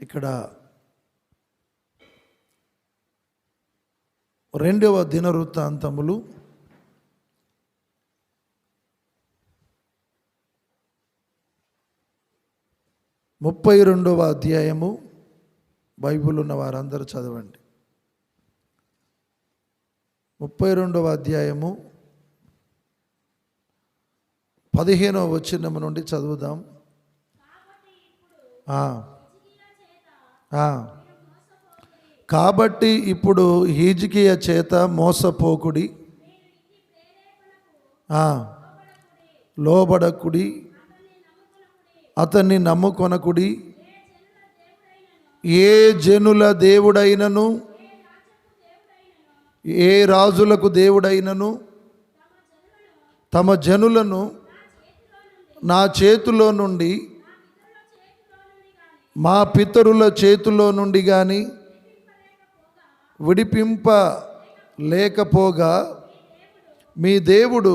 ఇక్కడ 2వ దినవృత్తాంతములు 32వ అధ్యాయము. బైబిల్ ఉన్న వారందరూ చదవండి. 32వ అధ్యాయము 15వ వచనం నుండి చదువుదాం. కాబట్టి ఇప్పుడు హిజ్కియా చేత మోసపోకుడి, లోబడకుడి, అతన్ని నమ్ముకొనకుడి. ఏ జనుల దేవుడైనను, ఏ రాజులకు దేవుడైనను తమ జనులను నా చేతిలో నుండి, మా పితరుల చేతిలో నుండి కానీ విడిపింపలేకపోగా మీ దేవుడు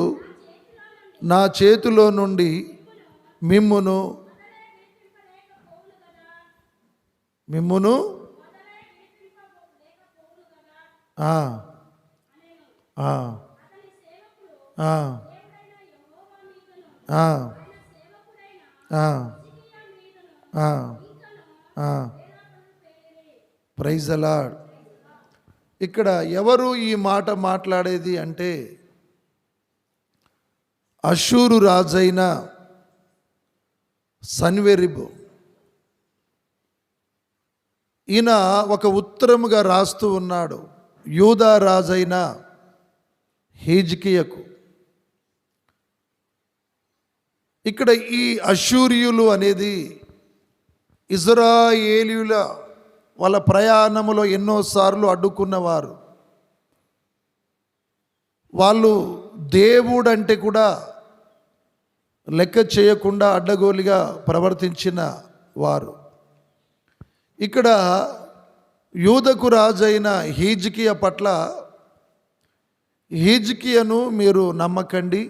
నా చేతిలో నుండి మిమ్మును ప్రైజ్ ది లార్డ్. ఇక్కడ ఎవరు ఈ మాట మాట్లాడేది అంటే అష్షూరు రాజైన సన్వెరిబు. ఈయన ఒక ఉత్తరముగా రాస్తూ ఉన్నాడు యూదా రాజైన హిజ్కియాకు. ఇక్కడ ఈ అష్షూరియులు అనేది ఇజ్రాయేలీయుల వాళ్ళ ప్రయాణములో ఎన్నోసార్లు అడ్డుకున్నవారు. వాళ్ళు దేవుడంటే కూడా లెక్క చేయకుండా అడ్డగోలుగా ప్రవర్తించిన వారు. ఇక్కడ యూదకు రాజైన హిజ్కియా పట్ల, హిజ్కియాను మీరు నమ్మకండి.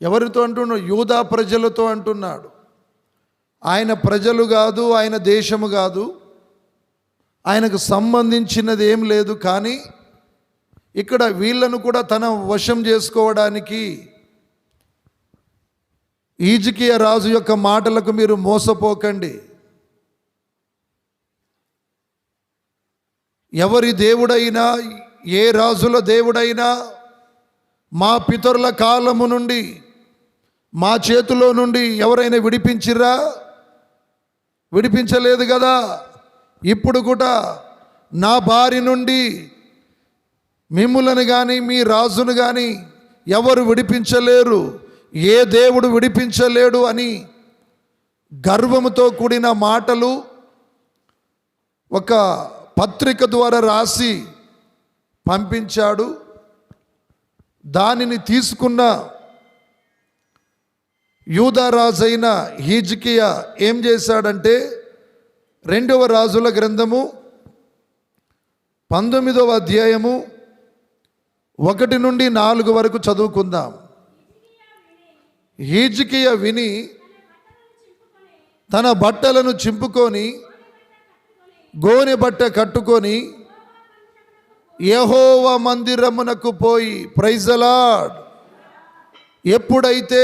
ఎవరితో అంటున్నాడు? యూదా ప్రజలతో అంటున్నాడు. ఆయన ప్రజలు కాదు, ఆయన దేశము కాదు, ఆయనకు సంబంధించినది ఏం లేదు. కానీ ఇక్కడ వీళ్ళను కూడా తన వశం చేసుకోవడానికి హిజ్కియా రాజు యొక్క మాటలకు మీరు మోసపోకండి. ఎవరి దేవుడైనా, ఏ రాజుల దేవుడైనా మా పితరుల కాలము నుండి మా చేతిలో నుండి ఎవరైనా విడిపించిర్రా? విడిపించలేదు కదా. ఇప్పుడు కూడా నా బారి నుండి మిమ్ములను కానీ మీ రాజును కానీ ఎవరు విడిపించలేరు, ఏ దేవుడు విడిపించలేడు అని గర్వముతో కూడిన మాటలు ఒక పత్రిక ద్వారా రాసి పంపించాడు. దానిని తీసుకున్న యూదా రాజైన హిజ్కియా ఏం చేశాడంటే 2వ రాజుల గ్రంథము 19వ అధ్యాయము 1 నుండి 4 వరకు చదువుకుందాం. హిజ్కియా విని తన బట్టలను చింపుకొని గోనె బట్ట కట్టుకొని యెహోవా మందిరమునకు పోయి, ప్రైజ్ ది లార్డ్, ఎప్పుడైతే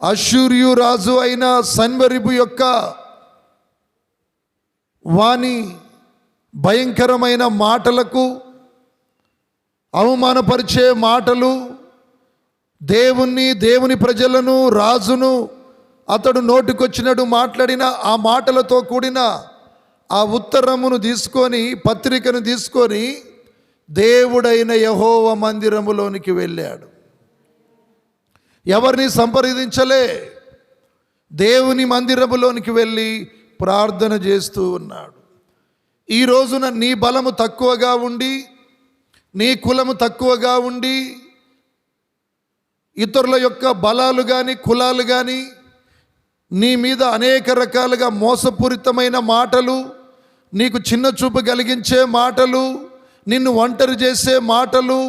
అష్షూరియు రాజు అయిన సన్వెరిబు యొక్క వాని భయంకరమైన మాటలకు, అవమానపరిచే మాటలు, దేవుని ప్రజలను, రాజును అతడు నోటికొచ్చినట్టు మాట్లాడిన ఆ మాటలతో కూడిన ఆ ఉత్తరమును తీసుకొని, పత్రికను తీసుకొని దేవుడైన యెహోవా మందిరములోనికి వెళ్ళాడు. ఎవరిని సంప్రదించలే, దేవుని మందిరములోనికి వెళ్ళి ప్రార్థన చేస్తూ ఉన్నాడు. ఈ రోజున నీ బలము తక్కువగా ఉండి, నీ కులము తక్కువగా ఉండి, ఇతరుల యొక్క బలాలు కానీ కులాలు కానీ నీ మీద అనేక రకాలుగా మోసపూరితమైన మాటలు, నీకు చిన్న చూపు కలిగించే మాటలు, నిన్ను ఒంటరి చేసే మాటలు,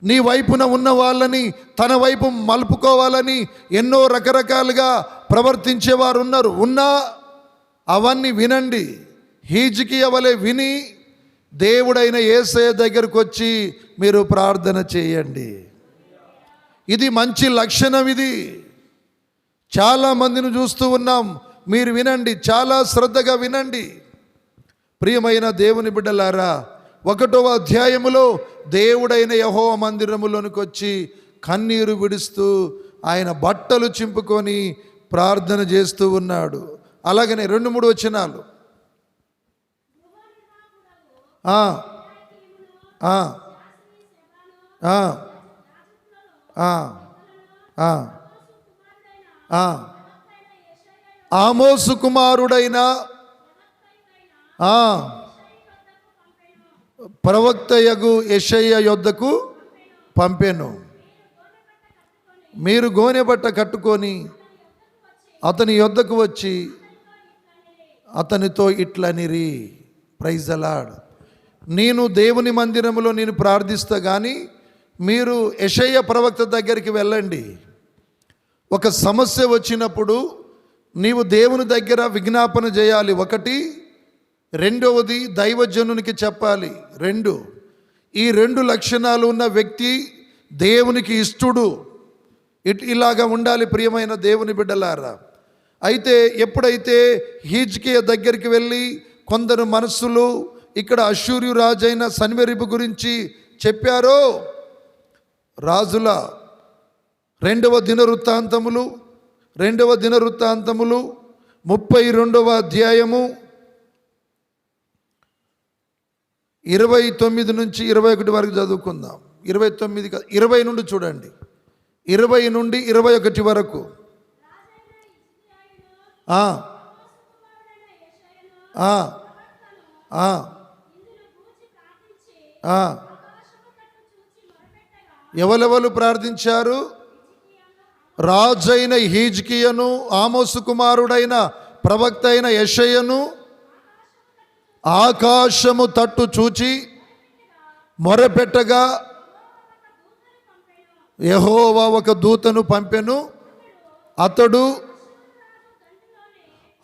నీ వైపున ఉన్న వాళ్ళని తన వైపు మలుపుకోవాలని ఎన్నో రకరకాలుగా ప్రవర్తించేవారు ఉన్నారు. అవన్నీ వినండి. హిజ్కియా వలె విని దేవుడైన యేసయ్య దగ్గరకు వచ్చి మీరు ప్రార్థన చేయండి. ఇది మంచి లక్షణం. ఇది చాలా మందిని చూస్తూ ఉన్నాం. మీరు వినండి, చాలా శ్రద్ధగా వినండి. ప్రియమైన దేవుని బిడ్డలారా, 1వ అధ్యాయములో దేవుడైన యెహోవా మందిరములోనికి వచ్చి కన్నీరు విడుస్తూ ఆయన బట్టలు చింపుకొని ప్రార్థన చేస్తూ ఉన్నాడు. అలాగనే 2-3 వచనాలు. ఆమోసు కుమారుడైన ప్రవక్తయగు యెషయా యొద్దకు పంపెను. మీరు గోనె బట్ట కట్టుకొని అతని యొద్దకు వచ్చి అతనితో ఇట్లనిరి. Praise the lord. నేను దేవుని మందిరములో నేను ప్రార్థిస్తా, కానీ మీరు యెషయా ప్రవక్త దగ్గరికి వెళ్ళండి. ఒక సమస్య వచ్చినప్పుడు నీవు దేవుని దగ్గర విజ్ఞాపన చేయాలి. 1. 2వది దైవజనునికి చెప్పాలి. 2. ఈ 2 లక్షణాలు ఉన్న వ్యక్తి దేవునికి ఇష్టడు. ఇలాగా ఉండాలి ప్రియమైన దేవుని బిడ్డలారా. అయితే ఎప్పుడైతే హిజ్కియా దగ్గరికి వెళ్ళి కొందరు మనస్సులు ఇక్కడ అష్షూరు రాజైన సన్వెరిబు గురించి చెప్పారో, రాజుల 2వ దినవృత్తాంతములు 32వ అధ్యాయము 29 నుంచి 21 వరకు చదువుకుందాం. 20 నుండి చూడండి. 20 నుండి 21 వరకు. ఎవరెవరు ప్రార్థించారు? రాజైన హిజ్కియాను, ఆమోసు కుమారుడైన ప్రవక్త అయిన యెషయాను ఆకాశము తట్టు చూచి మొరపెట్టగా యెహోవా ఒక దూతను పంపెను. అతడు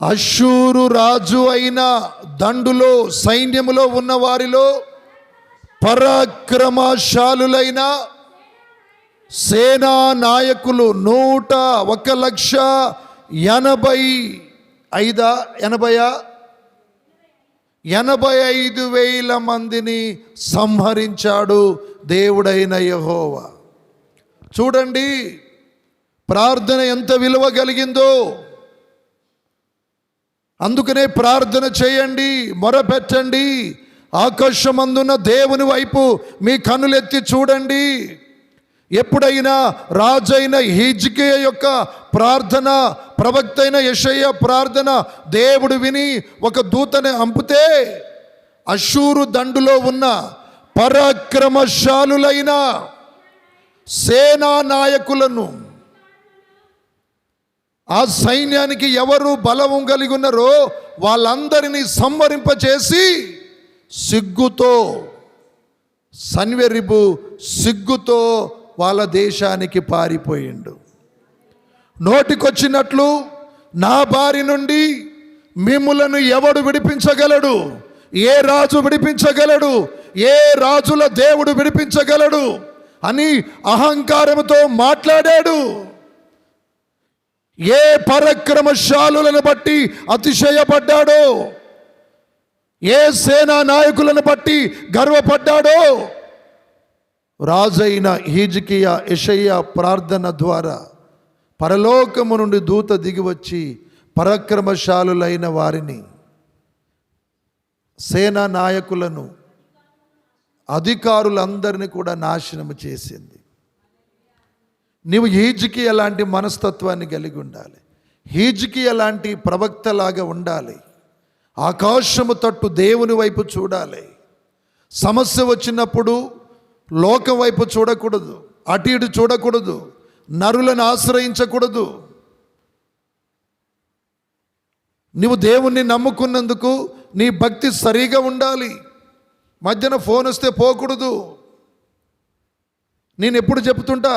అష్షూరు రాజు అయిన దండులో సైన్యములో ఉన్న వారిలో పరాక్రమశాలులైన సేనా నాయకులు 185,000 మందిని సంహరించాడు దేవుడైన యెహోవా. చూడండి ప్రార్థన ఎంత విలువ కలిగిందో. అందుకనే ప్రార్థన చేయండి, మొరపెట్టండి. ఆకాశమందున్న దేవుని వైపు మీ కన్నులెత్తి చూడండి. ఎప్పుడైనా రాజైన హిజ్కియా యొక్క ప్రార్థన, ప్రవక్త అయిన యెషయా ప్రార్థన దేవుడు విని ఒక దూతని పంపితే అష్షూరు దండులో ఉన్న పరాక్రమశాలులైన సేనా నాయకులను, ఆ సైన్యానికి ఎవరు బలము కలిగి ఉన్నారో వాళ్ళందరినీ సంహరింపచేసి సిగ్గుతో, సన్వెరిబు సిగ్గుతో వాళ్ళ దేశానికి పారిపోయిండు. నోటికొచ్చినట్లు నా బారి నుండి మిమ్ములను ఎవడు విడిపించగలడు? ఏ రాజు విడిపించగలడు? ఏ రాజుల దేవుడు విడిపించగలడు అని అహంకారంతో మాట్లాడాడు. ఏ పరాక్రమశాలులను బట్టి అతిశయపడ్డాడో, ఏ సేనా నాయకులను బట్టి గర్వపడ్డాడో, రాజైన హిజ్కియా యెషయా ప్రార్థన ద్వారా పరలోకము నుండి దూత దిగివచ్చి పరాక్రమశాలులైన వారిని, సేనా నాయకులను, అధికారులందరినీ కూడా నాశనము చేసింది. నీవు హిజ్కియా లాంటి మనస్తత్వాన్ని కలిగి ఉండాలి. హిజ్కియా లాంటి ప్రవక్తలాగా ఉండాలి. ఆకాశము తట్టు దేవుని వైపు చూడాలి. సమస్య వచ్చినప్పుడు లోకం వైపు చూడకూడదు, అటు ఇటు చూడకూడదు, నరులను ఆశ్రయించకూడదు. నీవు దేవుణ్ణి నమ్ముకున్నందుకు నీ భక్తి సరిగా ఉండాలి. మధ్యన ఫోన్ వస్తే పోకూడదు. నేను ఎప్పుడు చెప్తుంటా,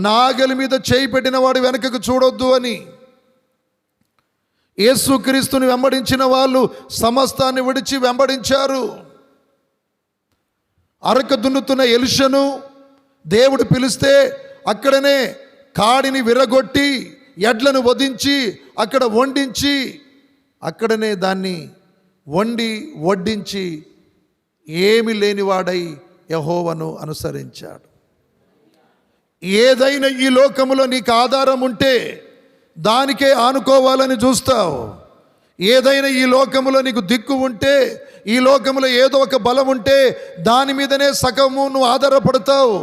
నాగలి మీద చేయి పెట్టిన వాడు వెనకకు చూడొద్దు అని. యేసుక్రీస్తుని వెంబడించిన వాళ్ళు సమస్తాన్ని విడిచి వెంబడించారు. అరక దున్నుతున్న ఎలీషాను దేవుడు పిలిస్తే అక్కడనే కాడిని విరగొట్టి ఎడ్లను వధించి అక్కడ వండించి అక్కడనే దాన్ని వండి వడ్డించి ఏమి లేనివాడై యెహోవాను అనుసరించాడు. ఏదైనా ఈ లోకములో నీకు ఆధారం ఉంటే దానికే ఆనుకోవాలని చూస్తావు. ఏదైనా ఈ లోకములో నీకు దిక్కు ఉంటే, ఈ లోకములో ఏదో ఒక బలం ఉంటే దాని మీదనే సగము నువ్వు ఆధారపడతావు.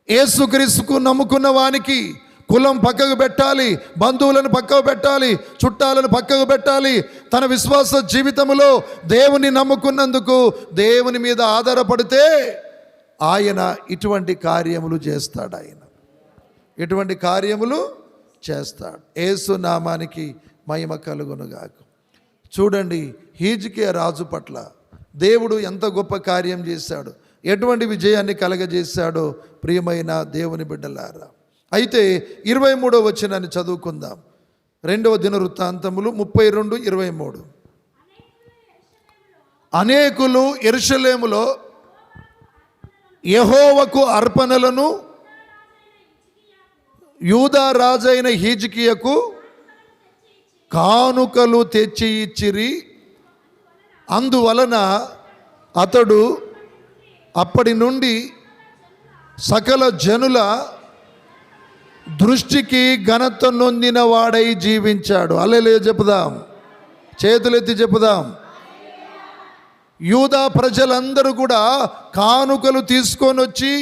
యేసుక్రీస్తుకు నమ్ముకున్న వానికి కులం పక్కకు పెట్టాలి, బంధువులను పక్కకు పెట్టాలి, చుట్టాలను పక్కకు పెట్టాలి. తన విశ్వాస జీవితంలో దేవుని నమ్ముకున్నందుకు దేవుని మీద ఆధారపడితే ఆయన ఇటువంటి కార్యములు చేస్తాడు. ఆయన ఇటువంటి కార్యములు చేస్తాడు. యేసు నామానికి మహిమ కలుగునుగాక. చూడండి, హిజ్కియా రాజు పట్ల దేవుడు ఎంత గొప్ప కార్యం చేశాడు, ఎటువంటి విజయాన్ని కలగజేశాడో ప్రియమైన దేవుని బిడ్డలారా. అయితే 23వ వచనాన్ని చదువుకుందాం. 2వ దినవృత్తాంతములు 32:23. అనేకులు యెరూషలేములో యెహోవాకు అర్పణలను యూదా రాజైన హిజ్కియాకు కానుకలు తెచ్చి ఇచ్చిరి. అందువలన అతడు అప్పటి నుండి సకల జనుల దృష్టికి ఘనత నొందిన వాడై జీవించాడు. హల్లెలూయా చెప్పుదాం, చేతులెత్తి చెప్పుదాం. యూదా ప్రజలందరూ కూడా కానుకలు తీసుకొని వచ్చి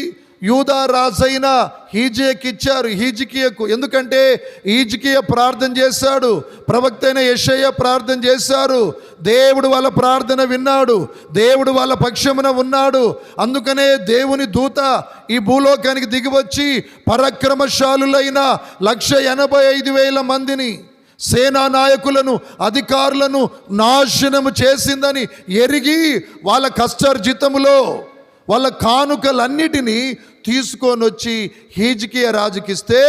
యూదా రాజైన హిజ్కియాకు. ఎందుకంటే హిజ్కియా ప్రార్థన చేశాడు, ప్రవక్త అయిన యెషయా ప్రార్థన చేశారు. దేవుడు వాళ్ళ ప్రార్థన విన్నాడు, దేవుడు వాళ్ళ పక్షమున ఉన్నాడు. అందుకనే దేవుని దూత ఈ భూలోకానికి దిగివచ్చి పరాక్రమశాలులైన 185,000 మందిని, సేనా నాయకులను, అధికారులను నాశనము చేసిందని ఎరిగి వాళ్ళ కష్టార్జితములో వాళ్ళ కానుకలన్నిటినీ తీసుకొని వచ్చి హిజ్కియా రాజుకిస్తే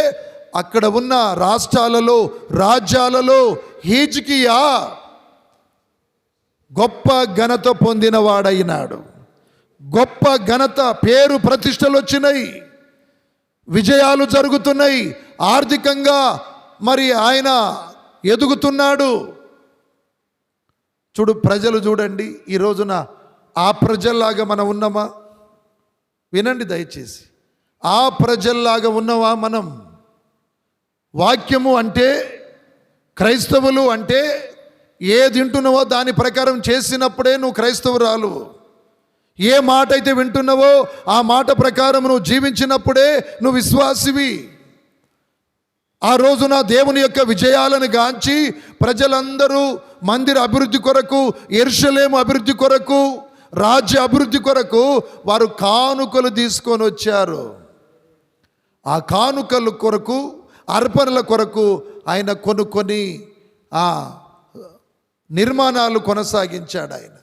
అక్కడ ఉన్న రాష్ట్రాలలో, రాజ్యాలలో హిజ్కియా గొప్ప ఘనత పొందినవాడైనాడు. గొప్ప ఘనత, పేరు ప్రతిష్టలు వచ్చినాయి, విజయాలు జరుగుతున్నాయి, ఆర్థికంగా మరి ఆయన ఎదుగుతున్నాడు. చూడు, ప్రజలు చూడండి, ఈ రోజున ఆ ప్రజల్లాగా మనం ఉన్నామా? వినండి దయచేసి, ఆ ప్రజల్లాగా ఉన్నవా మనం? వాక్యము అంటే, క్రైస్తవులు అంటే ఏది వింటున్నావో దాని ప్రకారం చేసినప్పుడే నువ్వు క్రైస్తవురాలు. ఏ మాట అయితే వింటున్నావో ఆ మాట ప్రకారం నువ్వు జీవించినప్పుడే నువ్వు విశ్వాసివి. ఆ రోజున దేవుని యొక్క విజయాలను గాంచి ప్రజలందరూ మందిర అభివృద్ధి కొరకు, యెరూషలేము అభివృద్ధి కొరకు, రాజ్య అభివృద్ధి కొరకు వారు కానుకలు తీసుకొని వచ్చారు. ఆ కానుకల కొరకు, అర్పణల కొరకు ఆయన కొన్ని ఆ నిర్మాణాలు కొనసాగించాడు. ఆయన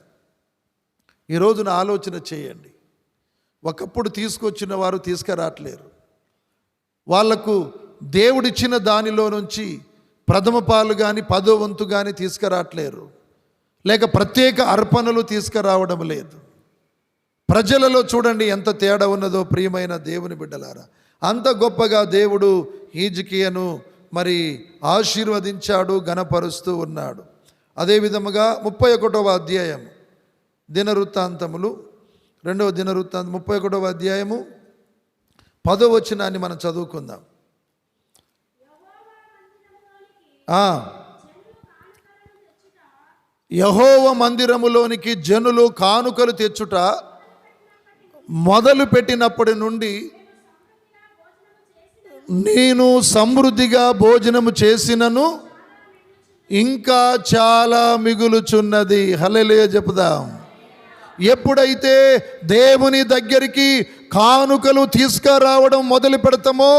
ఈ రోజున ఆలోచన చేయండి, ఒకప్పుడు తీసుకొచ్చిన వారు తీసుకురావట్లేరు. వాళ్లకు దేవుడిచ్చిన దానిలో నుంచి ప్రథమ పాలు కానీ 10వ వంతు కానీ తీసుకురావట్లేరు, లేక ప్రత్యేక అర్పణలు తీసుకురావడం లేదు. ప్రజలలో చూడండి ఎంత తేడా ఉన్నదో ప్రియమైన దేవుని బిడ్డలారా. అంత గొప్పగా దేవుడు హిజ్కియాను మరి ఆశీర్వదించాడు, ఘనపరుస్తూ ఉన్నాడు. అదేవిధముగా 31వ అధ్యాయం దినవృత్తాంతములు, 2వ దినవృత్తాంతం 31వ అధ్యాయము 10వ వచనాన్ని మనం చదువుకుందాం. యెహోవా మందిరములోనికి జనులు కానుకలు తెచ్చుట మొదలు పెట్టినప్పటి నుండి నేను సమృద్ధిగా భోజనము చేసినను ఇంకా చాలా మిగులుచున్నది. హల్లెలూయా చెప్పుదాం. ఎప్పుడైతే దేవుని దగ్గరికి కానుకలు తీసుకురావడం మొదలు పెడతామో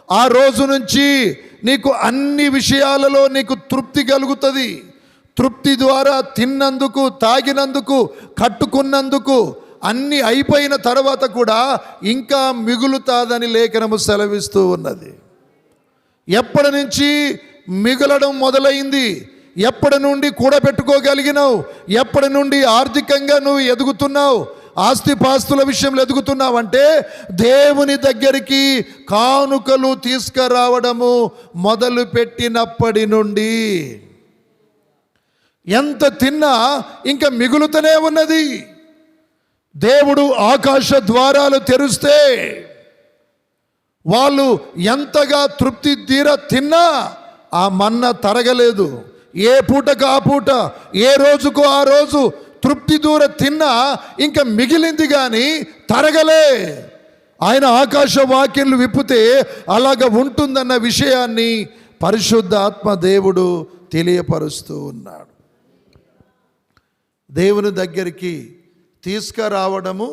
ఆ రోజు నుంచి నీకు అన్ని విషయాలలో నీకు తృప్తి కలుగుతుంది. తృప్తి ద్వారా తిన్నందుకు, తాగినందుకు, కట్టుకున్నందుకు అన్నీ అయిపోయిన తర్వాత కూడా ఇంకా మిగులుతాదని లేఖనము సెలవిస్తూ ఉన్నది. ఎప్పటి నుంచి మిగలడం మొదలైంది? ఎప్పటి నుండి కూడబెట్టుకోగలిగినావు? ఎప్పటి నుండి ఆర్థికంగా నువ్వు ఎదుగుతున్నావు? ఆస్తిపాస్తుల విషయంలో ఎదుగుతున్నావంటే దేవుని దగ్గరికి కానుకలు తీసుకురావడము మొదలు పెట్టినప్పటి నుండి. ఎంత తిన్నా ఇంకా మిగులుతూనే ఉన్నది. దేవుడు ఆకాశ ద్వారాలు తెరిస్తే వాళ్ళు ఎంతగా తృప్తి తీర తిన్నా ఆ మన్న తరగలేదు. ఏ పూటకు ఆ పూట, ఏ రోజుకు ఆ రోజు తృప్తి దూర తిన్నా ఇంకా మిగిలింది కానీ తరగలే. ఆయన ఆకాశ వాక్యాలు విప్పితే అలాగ ఉంటుందన్న విషయాన్ని పరిశుద్ధ ఆత్మ దేవుడు తెలియపరుస్తూ ఉన్నాడు. దేవుని దగ్గరికి తీసుకురావడము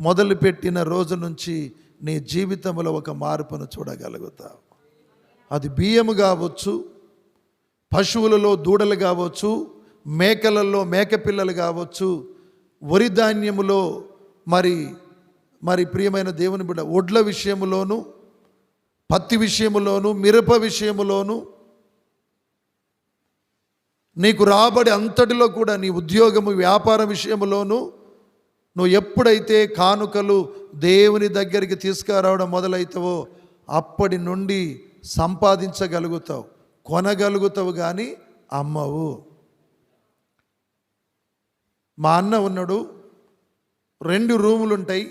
మొదలుపెట్టిన రోజు నుంచి నీ జీవితంలో ఒక మార్పును చూడగలుగుతావు. అది బియ్యము కావచ్చు, పశువులలో దూడలు కావచ్చు, మేకలలో మేకపిల్లలు కావచ్చు, వరి ధాన్యములో మరి ప్రియమైన దేవుని బిడ్డ ఒడ్ల విషయములోను, పత్తి విషయములోను, మిరప విషయములోను, నీకు రాబడి అంతటిలో కూడా నీ ఉద్యోగము వ్యాపార విషయములోను నువ్వు ఎప్పుడైతే కానుకలు దేవుని దగ్గరికి తీసుకురావడం మొదలవుతావో అప్పటి నుండి సంపాదించగలుగుతావు, కొనగలుగుతావు కానీ అమ్మవు. మా అన్న ఉన్నాడు, 2 రూములు ఉంటాయి.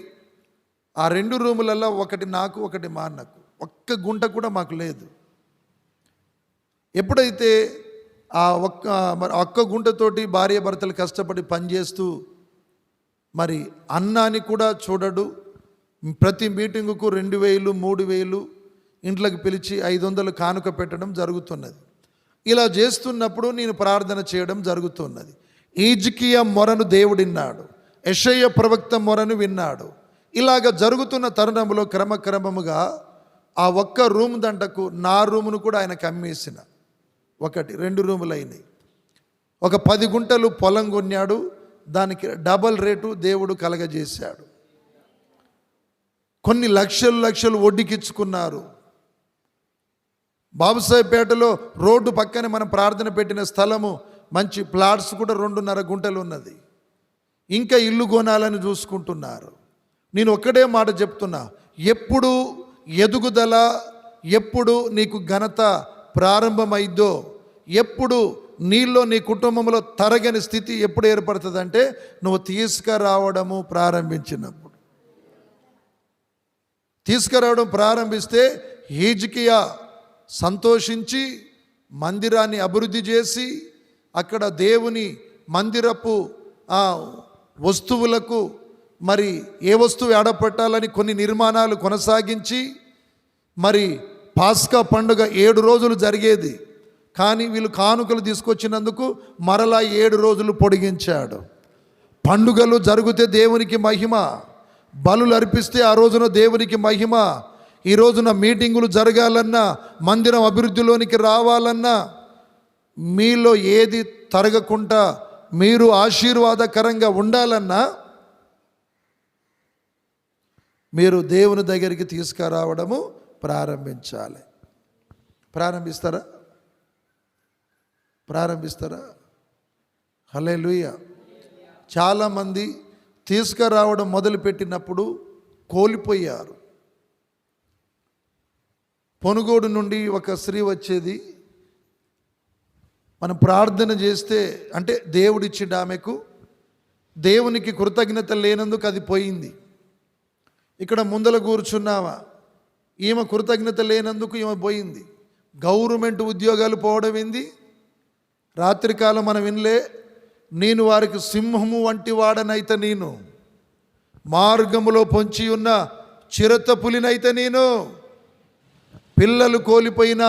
ఆ 2 రూములలో ఒకటి నాకు, ఒకటి మా అన్నకు. ఒక్క గుంట కూడా మాకు లేదు. ఎప్పుడైతే ఆ ఒక్క గుంటతోటి భార్య భర్తలు కష్టపడి పనిచేస్తూ మరి అన్నాన్ని కూడా చూడడు, ప్రతి మీటింగుకు 2000 3000 ఇంట్లోకి పిలిచి 500 కానుక పెట్టడం జరుగుతున్నది. ఇలా చేస్తున్నప్పుడు నేను ప్రార్థన చేయడం జరుగుతున్నది. హిజ్కియా మొరను దేవుడు విన్నాడు, యెషయా ప్రవక్త మొరను విన్నాడు. ఇలాగ జరుగుతున్న తరుణంలో క్రమక్రమముగా ఆ ఒక్క రూమ్ దంటకు నా రూమును కూడా ఆయనకు అమ్మేసిన. 2 రూములు అయినాయి. ఒక 10 గుంటలు పొలం కొన్నాడు, దానికి డబల్ రేటు దేవుడు కలగజేశాడు. కొన్ని లక్షలు వడ్డీకిచ్చుకున్నారు. బాబుసాయిపేటలో రోడ్డు పక్కనే మనం ప్రార్థన పెట్టిన స్థలము మంచి ప్లాట్స్ కూడా 2.5 గుంటలు ఉన్నది. ఇంకా ఇల్లు కొనాలని చూసుకుంటున్నారు. నేను ఒక్కడే మాట చెప్తున్నా, ఎప్పుడు ఎదుగుదల, ఎప్పుడు నీకు ఘనత ప్రారంభమైద్దో, ఎప్పుడు నీలో నీ కుటుంబంలో తరగని స్థితి ఎప్పుడు ఏర్పడుతుందంటే నువ్వు తీసుకురావడము ప్రారంభించినప్పుడు. తీసుకురావడం ప్రారంభిస్తే హిజ్కియా సంతోషించి మందిరాన్ని అభివృద్ధి చేసి అక్కడ దేవుని మందిరపు వస్తువులకు మరి ఏ వస్తువు ఏడపెట్టాలని కొన్ని నిర్మాణాలు కొనసాగించి మరి పాస్కా పండుగ 7 రోజులు జరిగేది. కానీ వీళ్ళు కానుకలు తీసుకొచ్చినందుకు మరలా 7 రోజులు పొడిగించాడు. పండుగలు జరిగితే దేవునికి మహిమ, బలులు అర్పిస్తే ఆ రోజున దేవునికి మహిమ. ఈ రోజున మీటింగులు జరగాలన్నా, మందిరం అభివృద్ధిలోనికి రావాలన్నా, మీలో ఏది తరగకుండా మీరు ఆశీర్వాదకరంగా ఉండాలన్నా మీరు దేవుని దగ్గరికి తీసుకురావడము ప్రారంభించాలి. ప్రారంభిస్తారా? హల్లెలూయా. చాలామంది తీసుకురావడం మొదలుపెట్టినప్పుడు కోల్పోయారు. పొనుగోడు నుండి ఒక స్త్రీ వచ్చేది. మనం ప్రార్థన చేస్తే అంటే దేవుడిచ్చిండు ఆమెకు, దేవునికి కృతజ్ఞత లేనందుకు అది పోయింది. ఇక్కడ ముందల కూర్చున్నావా, ఈమె కృతజ్ఞత లేనందుకు ఈమె పోయింది. గవర్నమెంట్ ఉద్యోగాలు పోవడం ఏంది? రాత్రికాలం మనం వినలే, నేను వారికి సింహము వంటి వాడనైతే, నేను మార్గములో పొంచి ఉన్న చిరత పులినైతే, నేను పిల్లలు కోల్పోయిన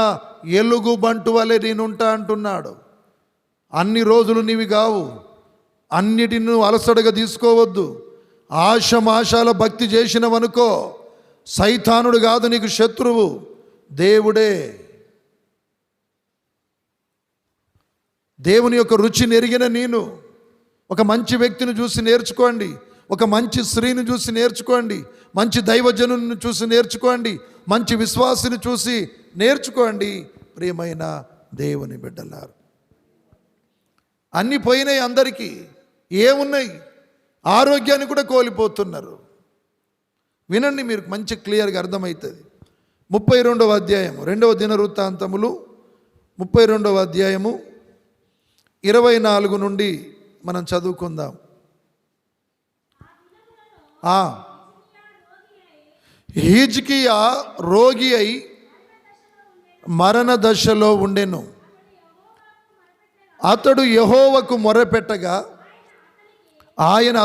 ఎలుగు బంటు వలె నేనుంటా అంటున్నాడు. అన్ని రోజులు నీవి కావు, అన్నిటిని అలసడగా తీసుకోవద్దు. ఆశమాశాల భక్తి చేసినవనుకో, సైతానుడు కాదు నీకు శత్రువు, దేవుడే. దేవుని యొక్క రుచిని ఎరిగిన నేను ఒక మంచి వ్యక్తిని చూసి నేర్చుకోండి, ఒక మంచి స్త్రీని చూసి నేర్చుకోండి, మంచి దైవజనుని చూసి నేర్చుకోండి, మంచి విశ్వాసిని చూసి నేర్చుకోండి. ప్రియమైన దేవుని బిడ్డలారు, అన్నీ పోయినాయి, అందరికీ ఏమున్నాయి? ఆరోగ్యాన్ని కూడా కోల్పోతున్నారు. వినండి, మీరు మంచి క్లియర్గా అర్థమవుతుంది. 32వ అధ్యాయము 2వ దినవృత్తాంతములు 32వ అధ్యాయము 24 నుండి మనం చదువుకుందాం. హిజ్కియా రోగి అయి మరణ దశలో ఉండెను. అతడు యెహోవాకు మొరపెట్టగా ఆయన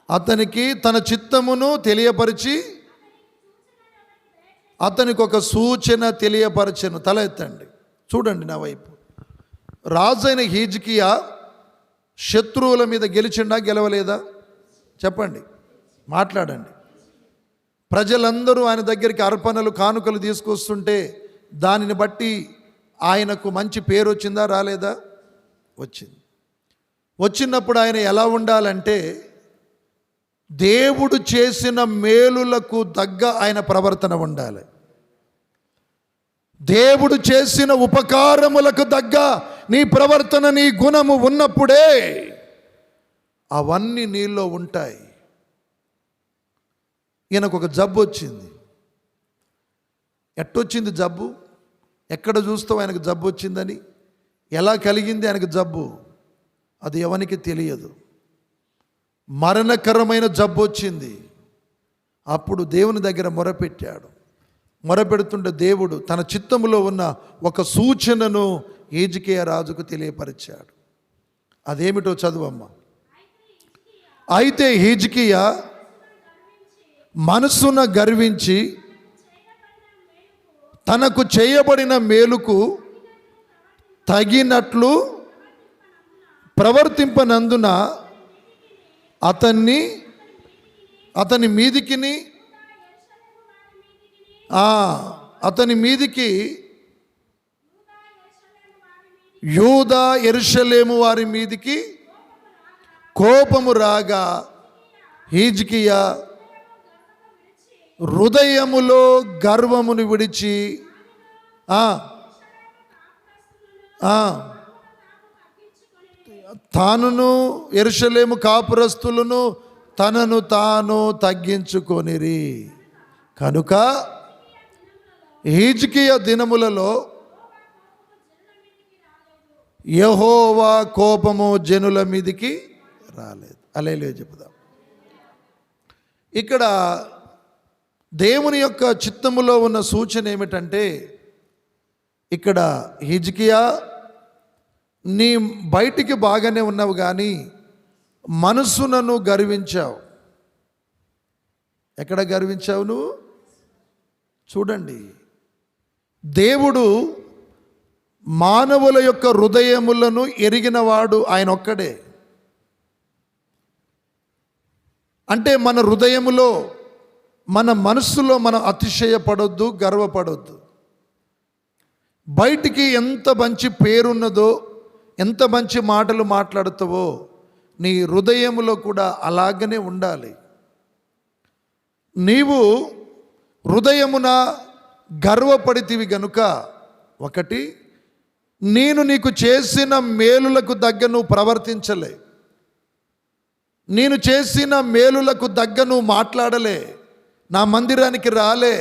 అతనికి తన చిత్తమును తెలియపరిచి అతనికి ఒక సూచన తెలియపరచెను. తల ఎత్తండి, చూడండి నా వైపు. రాజైన హిజ్కియా శత్రువుల మీద గెలిచిండా, గెలవలేదా? చెప్పండి, మాట్లాడండి. ప్రజలందరూ ఆయన దగ్గరికి అర్పణలు, కానుకలు తీసుకొస్తుంటే దానిని బట్టి ఆయనకు మంచి పేరు వచ్చిందా, రాలేదా? వచ్చింది. వచ్చినప్పుడు ఆయన ఎలా ఉండాలంటే దేవుడు చేసిన మేలులకు తగ్గ ఆయన ప్రవర్తన ఉండాలి. దేవుడు చేసిన ఉపకారములకు తగ్గ నీ ప్రవర్తన, నీ గుణము ఉన్నప్పుడే అవన్నీ నీలో ఉంటాయి. ఈయనకు ఒక జబ్బు వచ్చింది. ఎట్టొచ్చింది జబ్బు? ఎక్కడ చూస్తావు ఆయనకు జబ్బు వచ్చిందని? ఎలా కలిగింది ఆయనకు జబ్బు? అది ఎవరికి తెలియదు. మరణకరమైన జబ్బు వచ్చింది. అప్పుడు దేవుని దగ్గర మొరపెట్టాడు. మొరపెడుతుంటే దేవుడు తన చిత్తములో ఉన్న ఒక సూచనను హిజ్కియా రాజుకు తెలియపరిచాడు. అదేమిటో చదువమ్మ. అయితే హిజ్కియా మనసున గర్వించి తనకు చేయబడిన మేలుకు తగినట్లు ప్రవర్తింపనందున అతని మీదికి యూదా యెరూషలేము వారి మీదికి కోపము రాగా హిజ్కియా హృదయములో గర్వమును విడిచి తానును యెరూషలేము కాపురస్తులను తనను తాను తగ్గించుకొనిరి. కనుక హిజ్కియా దినములలో యెహోవా కోపము జనుల మీదికి రాలేదు. హల్లెలూయా చెప్పుదాం. ఇక్కడ దేవుని యొక్క చిత్తములో ఉన్న సూచన ఏమిటంటే, ఇక్కడ హిజ్కియా నీ బయటికి బాగానే ఉన్నావు కానీ మనసునను గర్వించావు. ఎక్కడ గర్వించావు నువ్వు? చూడండి, దేవుడు మానవుల యొక్క హృదయములను ఎరిగినవాడు ఆయన ఒక్కడే. అంటే మన హృదయములో, మన మనస్సులో మనం అతిశయపడొద్దు, గర్వపడొద్దు. బయటికి ఎంత మంచి పేరున్నదో, ఎంత మంచి మాటలు మాట్లాడుతావో నీ హృదయములో కూడా అలాగనే ఉండాలి. నీవు హృదయమున గర్వపడితివి గనుక, ఒకటి, నేను నీకు చేసిన మేలులకు తగ్గ నువ్వు ప్రవర్తించలే, నేను చేసిన మేలులకు తగ్గ నువ్వు మాట్లాడలే, నా మందిరానికి రాలే,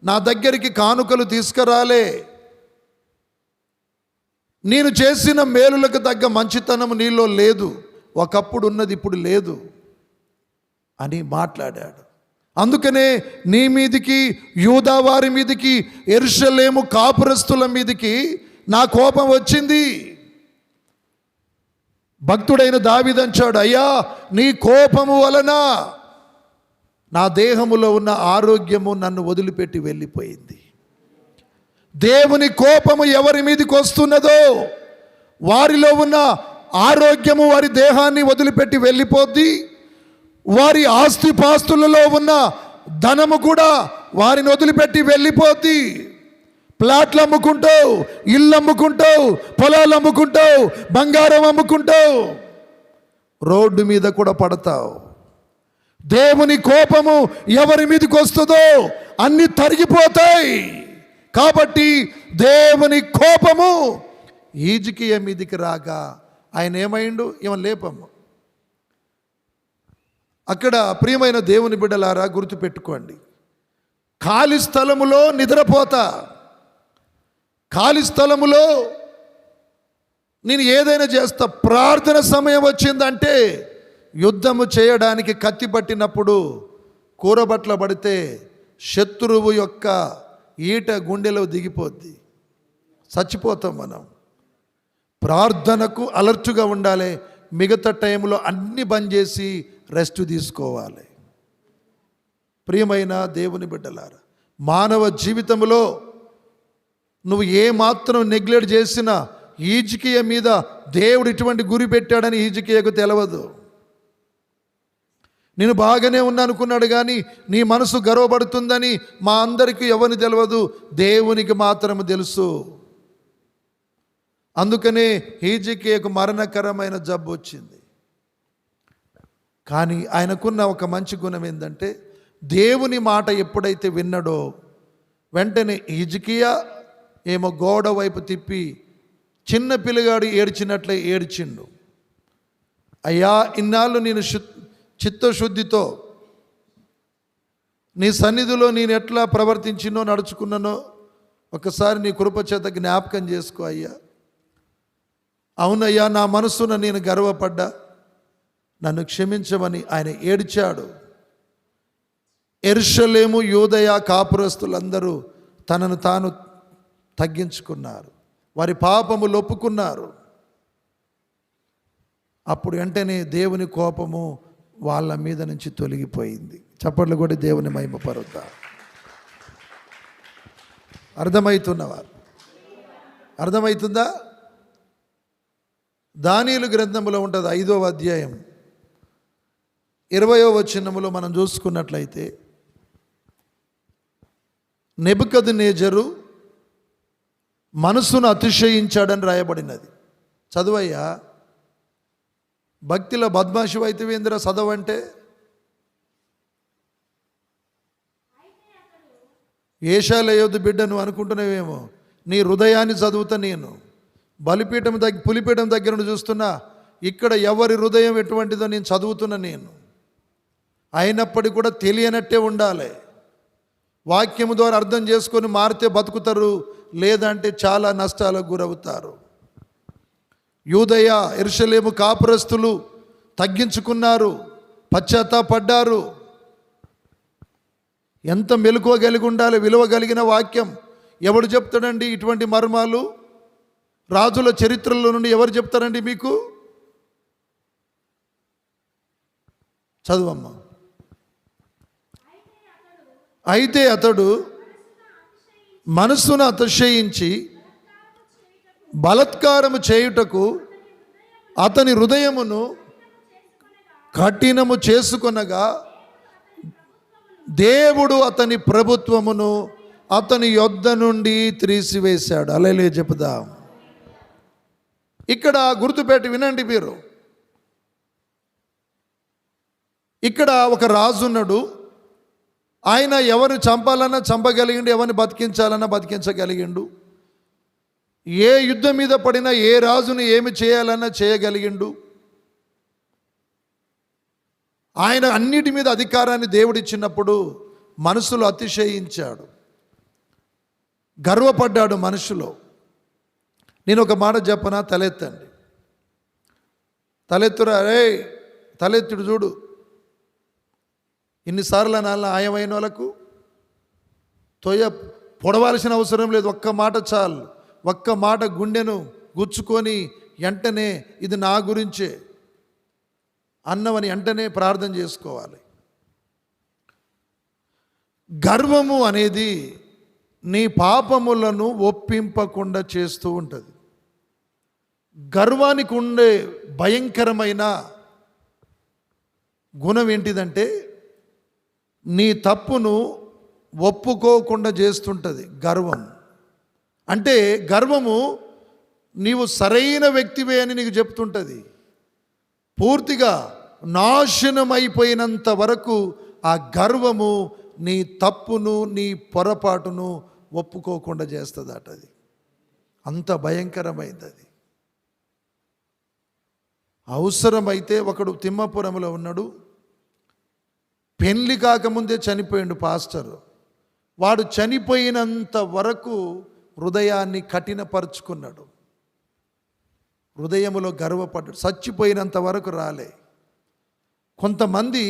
నా దగ్గరికి కానుకలు తీసుకురాలే, నేను చేసిన మేలులకు తగ్గ మంచితనం నీలో లేదు, ఒకప్పుడు ఉన్నది ఇప్పుడు లేదు అని మాట్లాడాడు. అందుకనే నీ మీదికి, యూదా వారి మీదికి, యెరూషలేము కాపురస్తుల మీదికి నా కోపం వచ్చింది. భక్తుడైన దావీదు అంటాడు, అయ్యా నీ కోపము వలన నా దేహములో ఉన్న ఆరోగ్యము నన్ను వదిలిపెట్టి వెళ్ళిపోయింది. దేవుని కోపము ఎవరి మీదకి వస్తున్నదో వారిలో ఉన్న ఆరోగ్యము వారి దేహాన్ని వదిలిపెట్టి వెళ్ళిపోద్ది. వారి ఆస్తిపాస్తులలో ఉన్న ధనము కూడా వారిని వదిలిపెట్టి వెళ్ళిపోద్ది. ప్లాట్లు అమ్ముకుంటావు, ఇల్లు అమ్ముకుంటావు, పొలాలు అమ్ముకుంటావు, బంగారం అమ్ముకుంటావు, రోడ్డు మీద కూడా పడతావు. దేవుని కోపము ఎవరి మీదకి వస్తుందో అన్నీ తరిగిపోతాయి. కాబట్టి దేవుని కోపము హిజ్కియా మీదికి రాగా ఆయన ఏమైండు? ఏమో లేపము. అక్కడ ప్రియమైన దేవుని బిడ్డలారా గుర్తుపెట్టుకోండి, ఖాళీ స్థలములో నిద్రపోతా, ఖాళీ స్థలములో నేను ఏదైనా చేస్తా. ప్రార్థన సమయం వచ్చిందంటే యుద్ధము చేయడానికి కత్తి పట్టినప్పుడు కూరబట్ల పడితే శత్రువు యొక్క ఈట గుండెలో దిగిపోద్ది, చచ్చిపోతాం మనం. ప్రార్థనకు అలర్ట్గా ఉండాలి. మిగతా టైంలో అన్ని బంద్ చేసి రెస్ట్ తీసుకోవాలి. ప్రియమైన దేవుని బిడ్డలారా, మానవ జీవితంలో నువ్వు ఏమాత్రం నెగ్లెక్ట్ చేసినా హిజ్కియా మీద దేవుడు ఇటువంటి గురి పెట్టాడని హిజ్కియాకు తెలియదు. నేను బాగానే ఉన్నా అనుకున్నాడు, కానీ నీ మనసు గర్వపడుతుందని మా అందరికీ ఎవరిని తెలియదు, దేవునికి మాత్రం తెలుసు. అందుకనే హిజ్కియాకు మరణకరమైన జబ్బు వచ్చింది. కానీ ఆయనకున్న ఒక మంచి గుణం ఏంటంటే, దేవుని మాట ఎప్పుడైతే విన్నాడో వెంటనే హిజ్కియా ఏమో గోడ వైపు తిప్పి చిన్న పిల్లగాడు ఏడ్చినట్లే ఏడ్చిండు. అయ్యా, ఇన్నాళ్ళు నేను చిత్తశుద్ధితో నీ సన్నిధిలో నేను ఎట్లా ప్రవర్తించినో నడుచుకున్నానో ఒకసారి నీ కృప చేత జ్ఞాపకం చేసుకో అయ్యా. అవునయ్యా, నా మనసున నేను గర్వపడ్డా, నన్ను క్షమించమని ఆయన ఏడ్చాడు. యెరూషలేము యూదయ కాపురస్తులందరూ తనను తాను తగ్గించుకున్నారు, వారి పాపములు ఒప్పుకున్నారు. అప్పుడు వెంటనే దేవుని కోపము వాళ్ళ మీద నుంచి తొలగిపోయింది. చప్పట్లు కూడా దేవుని మహిమపరుద్దాం. అర్థమవుతున్నవారు అర్థమవుతుందా? దానియేలు గ్రంథములో ఉంటుంది 5వ అధ్యాయం 20వ వచనములో మనం చూసుకున్నట్లయితే, నెబుకద్నెజరు మనసును అతిశయించాడని రాయబడినది. చదువయ్యా, భక్తిలో బద్మాషి వైతవేంద్ర చదవంటే ఏషాలయోధు బిడ్డ నువ్వు అనుకుంటున్నావేమో. నీ హృదయాన్ని చదువుతా నేను. పులిపీఠం దగ్గర నుండి చూస్తున్నా, ఇక్కడ ఎవరి హృదయం ఎటువంటిదో నేను చదువుతున్నా నేను. అయినప్పటికీ కూడా తెలియనట్టే ఉండాలి. వాక్యము ద్వారా అర్థం చేసుకొని మారితే బతుకుతారు, లేదంటే చాలా నష్టాలకు గురవుతారు. యూదయ యెరూషలేము కాపురస్తులు తగ్గించుకున్నారు, పశ్చాత్తాపడ్డారు. ఎంత మెలకువ కలిగి ఉండాలి, విలువ కలిగిన వాక్యం. ఎవడు చెప్తాడండి ఇటువంటి మర్మాలు? రాజుల చరిత్రలో నుండి ఎవరు చెప్తారండి మీకు? చదువమ్మా. అయితే అతడు మనస్సును అతిశయించి బలత్కారము చేయుటకు అతని హృదయమును కఠినము చేసుకొనగా దేవుడు అతని ప్రభుత్వమును అతని యొద్ద నుండి త్రీసివేశాడు. హల్లెలూయా చెప్పుదాం. ఇక్కడ గుర్తుపెట్టి వినండి మీరు. ఇక్కడ ఒక రాజు ఉన్నాడు. ఆయన ఎవరిని చంపాలన్నా చంపగలిగిండు, ఎవరిని బతికించాలన్నా బతికించగలిగిండు. ఏ యుద్ధం మీద పడినా ఏ రాజుని ఏమి చేయాలన్నా చేయగలిగిండు. ఆయన అన్నిటి మీద అధికారాన్ని దేవుడిచ్చినప్పుడు మనసులో అతిశయించాడు, గర్వపడ్డాడు మనసులో. నేను ఒక మాట చెప్పనా? తలెత్తండి, తలెత్తురా రే, తలెత్తుడు చూడు. ఇన్నిసార్లు నాన్న ఆయమైన వాళ్ళకు పొడవాల్సిన అవసరం లేదు. ఒక్క మాట చాలు. ఒక్క మాట గుండెను గుచ్చుకొని వెంటనే ఇది నా గురించే అన్నవని వెంటనే ప్రార్థన చేసుకోవాలి. గర్వము అనేది నీ పాపములను ఒప్పింపకుండా చేస్తూ ఉంటుంది. గర్వానికి ఉండే భయంకరమైన గుణం ఏంటిదంటే, నీ తప్పును ఒప్పుకోకుండా చేస్తుంటుంది గర్వం. అంటే గర్వము నీవు సరైన వ్యక్తివే అని నీకు చెప్తుంటుంది. పూర్తిగా నాశనం అయిపోయినంత వరకు ఆ గర్వము నీ తప్పును నీ పొరపాటును ఒప్పుకోకుండా చేస్తుందట. అది అంత భయంకరమైంది. అది అవసరమైతే ఒకడు తిమ్మాపురంలో ఉన్నాడు, పెళ్లి కాకముందే చనిపోయిండు పాస్టర్. వాడు చనిపోయినంత వరకు హృదయాన్ని కఠినపరుచుకున్నాడు, హృదయములో గర్వపడ్డాడు. చచ్చిపోయినంత వరకు రాలే. కొంతమంది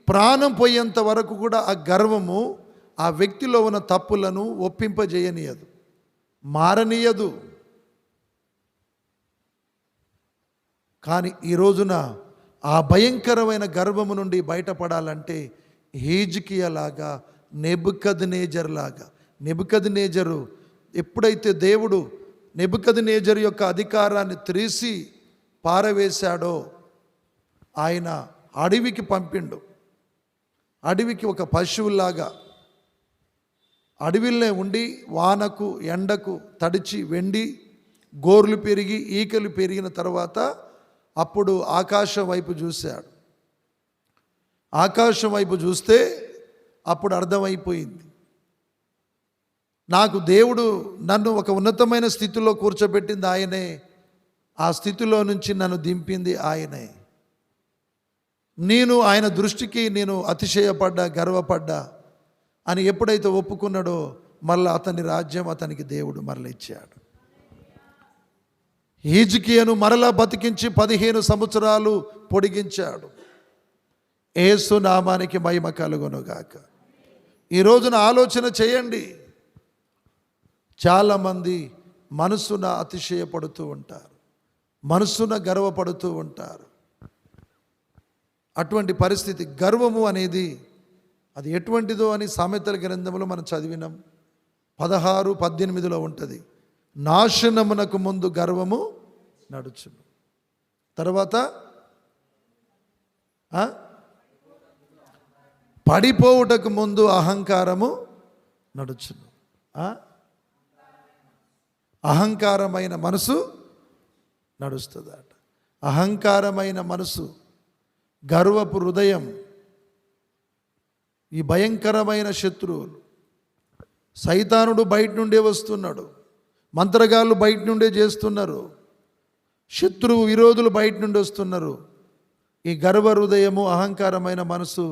ప్రాణం పోయేంత వరకు కూడా ఆ గర్వము ఆ వ్యక్తిలో ఉన్న తప్పులను ఒప్పింపజేయనీయదు, మారనీయదు. కానీ ఈ రోజున ఆ భయంకరమైన గర్వము నుండి బయటపడాలంటే హిజ్కియాలాగా, నెబుకద్నెజర్ లాగా. నెబుకద్నెజరు ఎప్పుడైతే దేవుడు నెబుకద్నెజరు యొక్క అధికారాన్ని త్రీసి పారవేశాడో ఆయన అడవికి పంపిండు. అడవికి ఒక పశువులాగా అడవిలో ఉండి వానకు ఎండకు తడిచి వెండి గోర్లు పెరిగి ఈకలు పెరిగిన తర్వాత అప్పుడు ఆకాశం వైపు చూశాడు. ఆకాశం వైపు చూస్తే అప్పుడు అర్థమైపోయింది, నాకు దేవుడు నన్ను ఒక ఉన్నతమైన స్థితిలో కూర్చోబెట్టింది ఆయనే, ఆ స్థితిలో నుంచి నన్ను దింపింది ఆయనే. నేను ఆయన దృష్టికి నేను అతిశయపడ్డా, గర్వపడ్డా అని ఎప్పుడైతే ఒప్పుకున్నాడో మళ్ళీ అతని రాజ్యం అతనికి దేవుడు మరల ఇచ్చాడు. హిజ్కియాను మరలా బతికించి 15 సంవత్సరాలు పొడిగించాడు. యేసు నామానికి మహిమ కలుగునుగాక. ఈ రోజున ఆలోచన చేయండి, చాలామంది మనసున అతిశయపడుతూ ఉంటారు, మనసున గర్వపడుతూ ఉంటారు. అటువంటి పరిస్థితి, గర్వము అనేది అది ఎటువంటిదో అని సామెతల గ్రంథంలో మనం చదివినాం. 16:18 ఉంటుంది, నాశనమునకు ముందు గర్వము నడుచును, తర్వాత పడిపోవుటకు ముందు అహంకారము నడుచును. అహంకారమైన మనసు నడుస్తుందట. అహంకారమైన మనసు, గర్వపు హృదయం, ఈ భయంకరమైన శత్రువులు. సైతానుడు బయట నుండే వస్తున్నాడు, మంత్రగాళ్ళు బయట నుండే చేస్తున్నారు, శత్రువు విరోధులు బయట నుండి వస్తున్నారు. ఈ గర్వ హృదయము, అహంకారమైన మనసు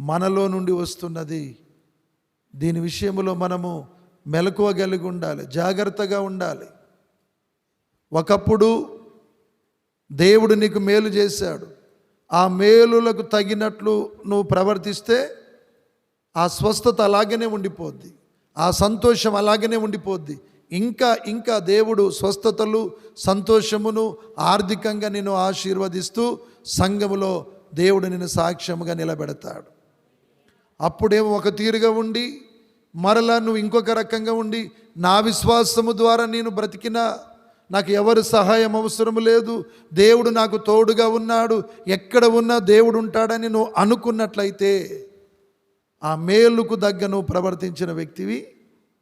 మనలో నుండి వస్తున్నది. దీని విషయంలో మనము మెలకువ కలిగి ఉండాలి, జాగ్రత్తగా ఉండాలి. ఒకప్పుడు దేవుడు నీకు మేలు చేశాడు, ఆ మేలులకు తగినట్లు నువ్వు ప్రవర్తిస్తే ఆ స్వస్థత అలాగనే ఉండిపోద్ది, ఆ సంతోషం అలాగనే ఉండిపోద్ది. ఇంకా దేవుడు స్వస్థతలు, సంతోషమును ఆర్థికంగా నిన్ను ఆశీర్వదిస్తూ సంఘములో దేవుడు నిన్ను సాక్ష్యముగా నిలబెడతాడు. అప్పుడేమో ఒక తీరుగా ఉండి మరలా నువ్వు ఇంకొక రకంగా ఉండి, నా విశ్వాసము ద్వారా నేను బ్రతికినా నాకు ఎవరి సహాయం అవసరం లేదు, దేవుడు నాకు తోడుగా ఉన్నాడు, ఎక్కడ ఉన్నా దేవుడు ఉంటాడని నువ్వు అనుకున్నట్లయితే ఆ మేలుకు దగ్గ నువ్వు ప్రవర్తించిన వ్యక్తివి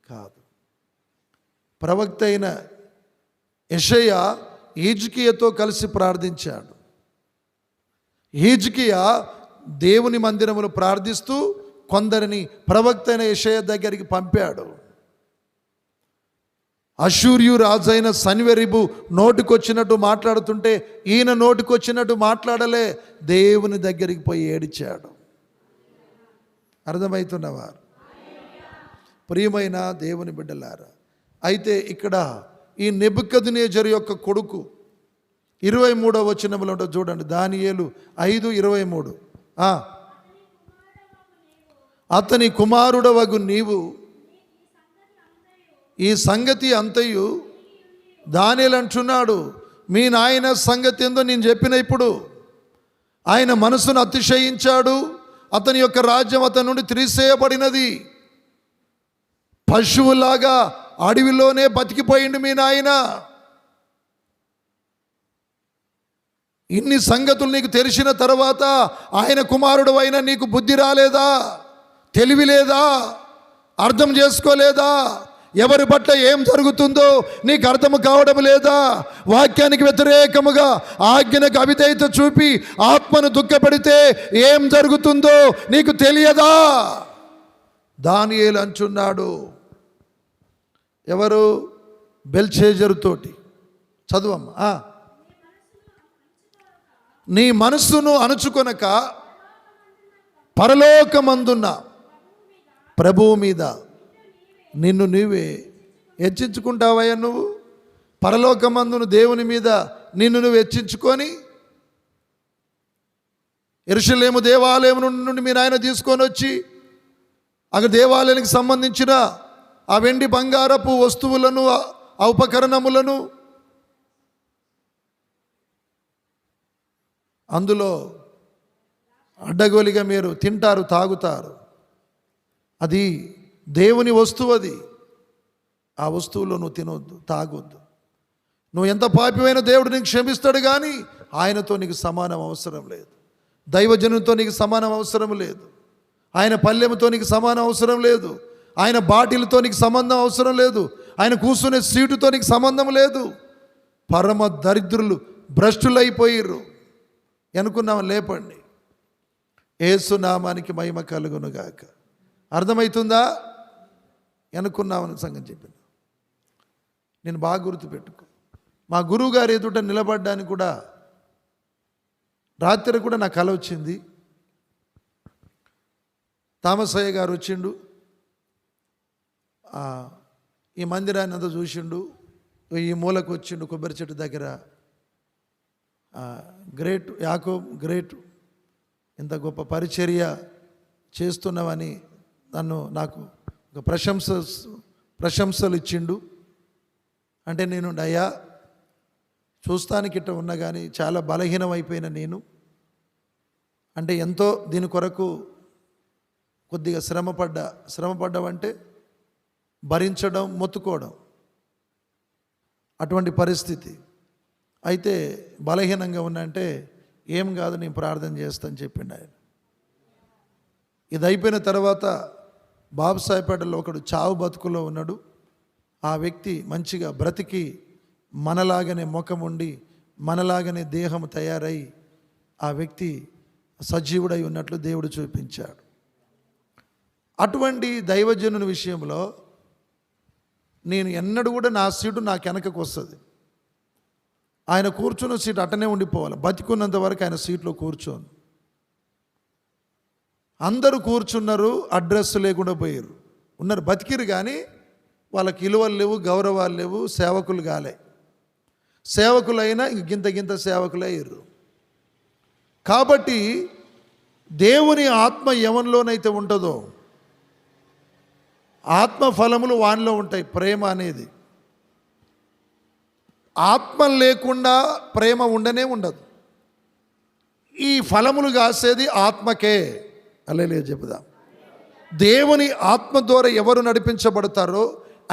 కాదు. ప్రవక్త అయిన యెషయా హిజ్కియాతో కలిసి ప్రార్థించాడు. హిజ్కియా దేవుని మందిరములో ప్రార్థిస్తూ కొందరిని ప్రవక్త అయిన యెషయా దగ్గరికి పంపాడు. అష్షూరియు రాజైన సన్వెరిబు నోటికొచ్చినట్టు మాట్లాడుతుంటే ఈయన నోటికొచ్చినట్టు మాట్లాడలే, దేవుని దగ్గరికి పోయి ఏడిచాడు. అర్థమవుతున్నవారు, ప్రియమైన దేవుని బిడ్డలారా, అయితే ఇక్కడ ఈ నెబుకద్నెజరు యొక్క కొడుకు 23వ వచనంలో చూడండి, దానియేలు 5:23, అతని కుమారుడవగు నీవు ఈ సంగతి అంతయు, దానియేలు అంటున్నాడు, మీ నాయన సంగతి ఏందో నేను చెప్పిన. ఇప్పుడు ఆయన మనసును అతిశయించాడు, అతని యొక్క రాజ్యం అతని నుండి త్రీసేయబడినది, పశువులాగా అడవిలోనే బతికిపోయిండు మీ నాయన. ఇన్ని సంగతులు నీకు తెలిసిన తర్వాత ఆయన కుమారుడు అయినా నీకు బుద్ధి రాలేదా, తెలివి లేదా, అర్థం చేసుకోలేదా, ఎవరి పట్ల ఏం జరుగుతుందో నీకు అర్థం కావడం లేదా, వాక్యానికి వ్యతిరేకముగా ఆజ్ఞకు అవిధేయత చూపి ఆత్మను దుఃఖపెడితే ఏం జరుగుతుందో నీకు తెలియదా? దానియేలు అంటున్నాడు, ఎవరు? బెల్షెజరుతోటి. చదువమ్మా. నీ మనస్సును అణుచుకొనక పరలోకమందున్న ప్రభువు మీద నిన్ను నీవే హెచ్చించుకుంటావయ్యా. నువ్వు పరలోకమందున దేవుని మీద నిన్ను నువ్వు హెచ్చించుకొని యెరూషలేము దేవాలయం నుండి మీరు ఆయన తీసుకొని వచ్చి అక్కడ దేవాలయానికి సంబంధించిన ఆ వెండి బంగారపు వస్తువులను, ఆ ఉపకరణములను అందులో అడ్డగోలిగా మీరు తింటారు, తాగుతారు. అది దేవుని వస్తువు. అది ఆ వస్తువులో నువ్వు తినొద్దు, తాగొద్దు. నువ్వు ఎంత పాపివైన దేవుడు నీకు క్షమిస్తాడు, కానీ ఆయనతో నీకు సమానం అవసరం లేదు. దైవజనునితో నీకు సమానం అవసరం లేదు. ఆయన పల్లెముతో నీకు సమానం అవసరం లేదు. ఆయన బాటిల్తో నీకు సంబంధం అవసరం లేదు. ఆయన కూర్చునే సీటుతో నీకు సంబంధం లేదు. పరమ దరిద్రులు, భ్రష్టులైపోయిర్రు. అనుకున్నాం, లేపండి. యేసు నామానికి మహిమ కలుగునుగాక. అర్థమవుతుందా? అనుకున్నామని సంగతి చెప్పింది. నేను బాగా గుర్తుపెట్టుకో. మా గురువు గారు ఎదుట నిలబడ్డానికి కూడా రాత్రి కూడా నాకు కల వచ్చింది. తామసయ్య గారు వచ్చిండు, ఈ మందిరాన్ని అంతా చూసిండు, ఈ మూలకు వచ్చిండు కొబ్బరి చెట్టు దగ్గర. గ్రేట్ యాకోబ్, గ్రేట్, ఇంత గొప్ప పరిచర్య చేస్తున్నావని నాకు ఒక ప్రశంసలు ఇచ్చిండు. అంటే నేను అయ్యా, చూస్తానికి ఇట్ట ఉన్నా కానీ చాలా బలహీనం అయిపోయిన నేను, అంటే ఎంతో దీని కొరకు కొద్దిగా శ్రమపడ్డామంటే భరించడం, మొత్తుకోవడం, అటువంటి పరిస్థితి. అయితే బలహీనంగా ఉన్నంటే ఏం కాదు, నేను ప్రార్థన చేస్తాను చెప్పిండు ఆయన. ఇది అయిపోయిన తర్వాత బాబుసాయిపేటలో ఒకడు చావు బతుకులో ఉన్నాడు. ఆ వ్యక్తి మంచిగా బ్రతికి మనలాగనే ముఖం ఉండి మనలాగనే దేహం తయారై ఆ వ్యక్తి సజీవుడై ఉన్నట్లు దేవుడు చూపించాడు. అటువంటి దైవజనుని విషయంలో నేను ఎన్నడూ కూడా నా సీటు నాకు వెనకకు వస్తుంది. ఆయన కూర్చున్న సీటు అట్టనే ఉండిపోవాలి. బతికున్నంత వరకు ఆయన సీట్లో కూర్చోను. అందరూ కూర్చున్నారు, అడ్రస్ లేకుండా పోయారు. ఉన్నారు, బతికిరు, కానీ వాళ్ళకి విలువలు లేవు, గౌరవాలు లేవు, సేవకులు కాలే. సేవకులైనా గింత సేవకులే అయ్యారు. కాబట్టి దేవుని ఆత్మ ఎవరిలోనైతే ఉంటుందో ఆత్మ ఫలములు వానిలో ఉంటాయి. ప్రేమ అనేది ఆత్మ లేకుండా ప్రేమ ఉండనే ఉండదు. ఈ ఫలములు కాసేది ఆత్మకే. హల్లెలూయా చెబుదాం. దేవుని ఆత్మ ద్వారా ఎవరు నడిపించబడతారో,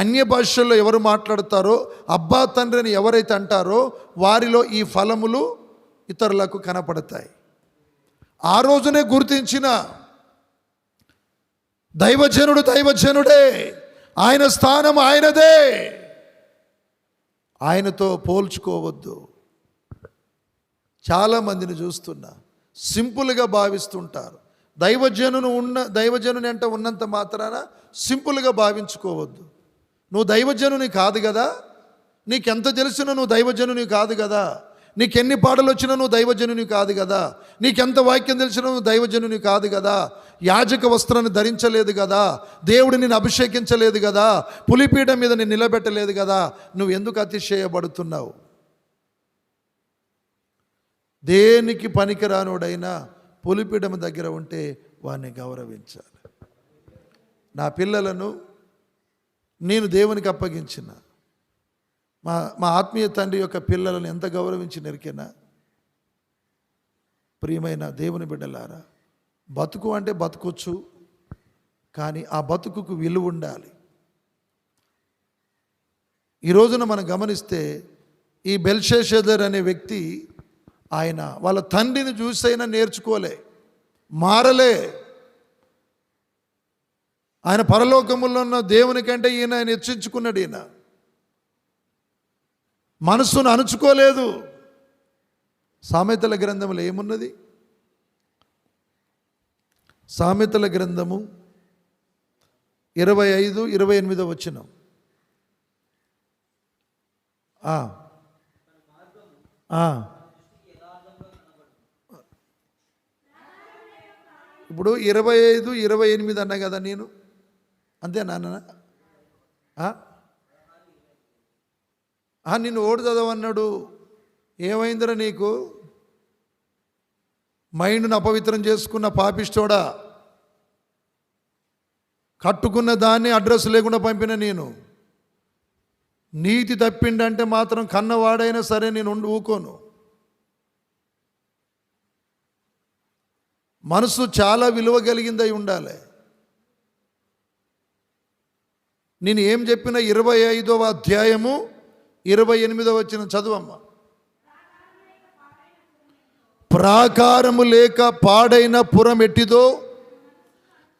అన్య భాషల్లో ఎవరు మాట్లాడతారో, అబ్బా తండ్రి అని ఎవరైతే అంటారో వారిలో ఈ ఫలములు ఇతరులకు కనపడతాయి. ఆ రోజునే గుర్తించిన దైవజనుడే, ఆయన స్థానం ఆయనదే, ఆయనతో పోల్చుకోవద్దు. చాలామందిని చూస్తున్నా, సింపుల్గా భావిస్తుంటారు. దైవజనుని అంటే ఉన్నంత మాత్రాన సింపుల్గా భావించుకోవద్దు. నువ్వు దైవజనుని కాదు కదా, నీకెంత తెలిసినా నువ్వు దైవజనుని కాదు కదా, నీకెన్ని పాటలు వచ్చినా నువ్వు దైవజనుని కాదు కదా, నీకెంత వాక్యం తెలిసినా నువ్వు దైవజనుని కాదు కదా, యాజక వస్త్రాన్ని ధరించలేదు కదా, దేవుడు నిన్ను అభిషేకించలేదు కదా, పులిపీఠం మీద నిన్ను నిలబెట్టలేదు కదా, నువ్వు ఎందుకు అతిశయపడుతున్నావు? దేనికి పనికిరానుడైనా పులిపీఠం దగ్గర ఉంటే వాడిని గౌరవించాలి. నా పిల్లలను నేను దేవునికి అప్పగించిన మా ఆత్మీయ తండ్రి యొక్క పిల్లలను ఎంత గౌరవించి నెరికేనా? ప్రియమైన దేవుని బిడ్డలారా, బతుకు అంటే బతుకొచ్చు, కానీ ఆ బతుకుకు విలువ ఉండాలి. ఈ రోజున మనం గమనిస్తే ఈ బెల్షెజర్ అనే వ్యక్తి ఆయన వాళ్ళ తండ్రిని చూసైనా నేర్చుకోలే, మారలే. ఆయన పరలోకములో ఉన్న దేవుని కంటే ఆయన హెచ్చించుకున్నాడు. ఈయన మనస్సును అణుచుకోలేదు. సామెతల గ్రంథంలో ఏమున్నది? సామెతల గ్రంథము 25-28 వచనం. ఆ, ఆ. ఇప్పుడు 25, 28 అన్నా కదా నేను, అంతే నాన్న. నిన్ను ఓడి చదవన్నాడు. ఏమైందిరా నీకు? మైండ్ను అపవిత్రం చేసుకున్న పాపిష్టోడా, కట్టుకున్న దాన్ని అడ్రస్ లేకుండా పంపిన నేను. నీతి తప్పిండంటే మాత్రం కన్నవాడైనా సరే నేను ఊకోను. మనసు చాలా విలువ కలిగిందై ఉండాలి. నేను ఏం చెప్పిన 25వ అధ్యాయము 28వ వచనం చదువమ్మ. ప్రాకారము లేక పాడైన పురం ఎట్టిదో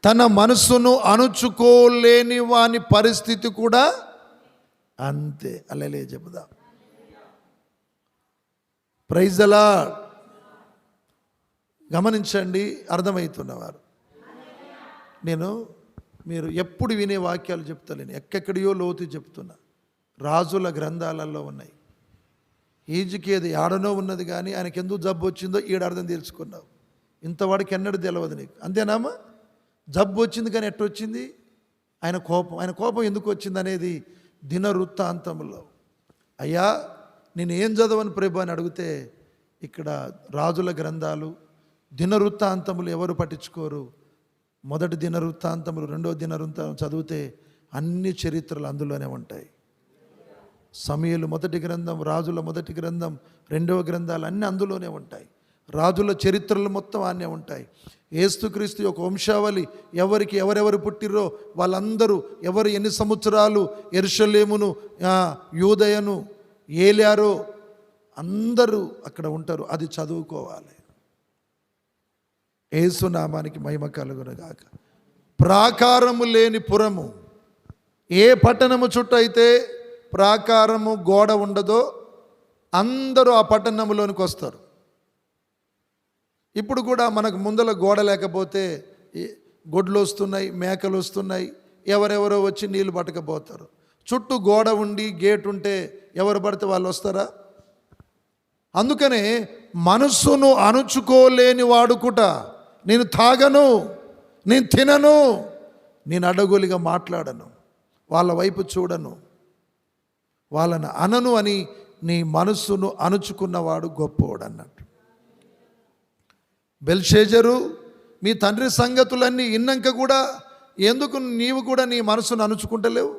తన మనస్సును అణుచుకోలేని వాని పరిస్థితి కూడా అంతే. అల్లలే చెబుదాం. Praise the Lord. గమనించండి, అర్థమవుతున్నవారు. మీరు ఎప్పుడు వినే వాక్యాలు చెప్తలేను, ఎక్కడెక్కడియో లోతు చెప్తున్నా. రాజుల గ్రంథాలలో ఉన్నాయి. ఈజికేది ఆడనో ఉన్నది, కానీ ఆయనకి ఎందుకు జబ్బు వచ్చిందో ఈడ అర్థం తెలుసుకున్నావు. ఇంతవాడికి ఎన్నడూ తెలియదు నీకు, అంతేనామా? జబ్బు వచ్చింది, కానీ ఎట్టొచ్చింది? ఆయన కోపం ఎందుకు వచ్చింది అనేది దినవృత్తాంతంలో. అయ్యా నేను ఏం చదవని ప్రభు అని అడిగితే, ఇక్కడ రాజుల గ్రంథాలు, దినవృత్తాంతములు ఎవరు పట్టించుకోరు. మొదటి దినవృత్తాంతములు, రెండో దినవృత్తాంతం చదివితే అన్ని చరిత్రలు అందులోనే ఉంటాయి. సమూయేలు మొదటి గ్రంథం, రాజుల మొదటి గ్రంథం, రెండవ గ్రంథాలు అన్నీ అందులోనే ఉంటాయి. రాజుల చరిత్రలు మొత్తం అన్నీ ఉంటాయి. యేసుక్రీస్తు యొక్క వంశావళి, ఎవరికి ఎవరెవరు పుట్టిరో వాళ్ళందరూ, ఎవరు ఎన్ని సంవత్సరాలు యెరూషలేమును యూదయను ఏలారో అందరూ అక్కడ ఉంటారు. అది చదువుకోవాలి. యేసు నామానికి మహిమ కలుగునుగాక. ప్రాకారము లేని పురము, ఏ పట్టణము చుట్టూ అయితే ప్రాకారము గోడ ఉండదో అందరూ ఆ పట్టణంలోనికి వస్తారు. ఇప్పుడు కూడా మనకు ముందల గోడ లేకపోతే గొడ్లు వస్తున్నాయి, మేకలు వస్తున్నాయి, ఎవరెవరో వచ్చి నీళ్ళు పట్టకపోతారు. చుట్టూ గోడ ఉండి గేట్ ఉంటే ఎవరు పడితే వాళ్ళు వస్తారా? అందుకనే మనస్సును అణుచుకోలేని వాడుకుట, నేను తాగను, నేను తినను, నేను అడగోలిగా మాట్లాడను, వాళ్ళ వైపు చూడను, వాళ్ళని అనను అని నీ మనస్సును అణుచుకున్నవాడు గొప్పవాడు అన్నట్టు. బెల్షెజరు మీ తండ్రి సంగతులన్నీ ఇన్నాక కూడా ఎందుకు నీవు కూడా నీ మనసును అణుచుకుంటలేవు?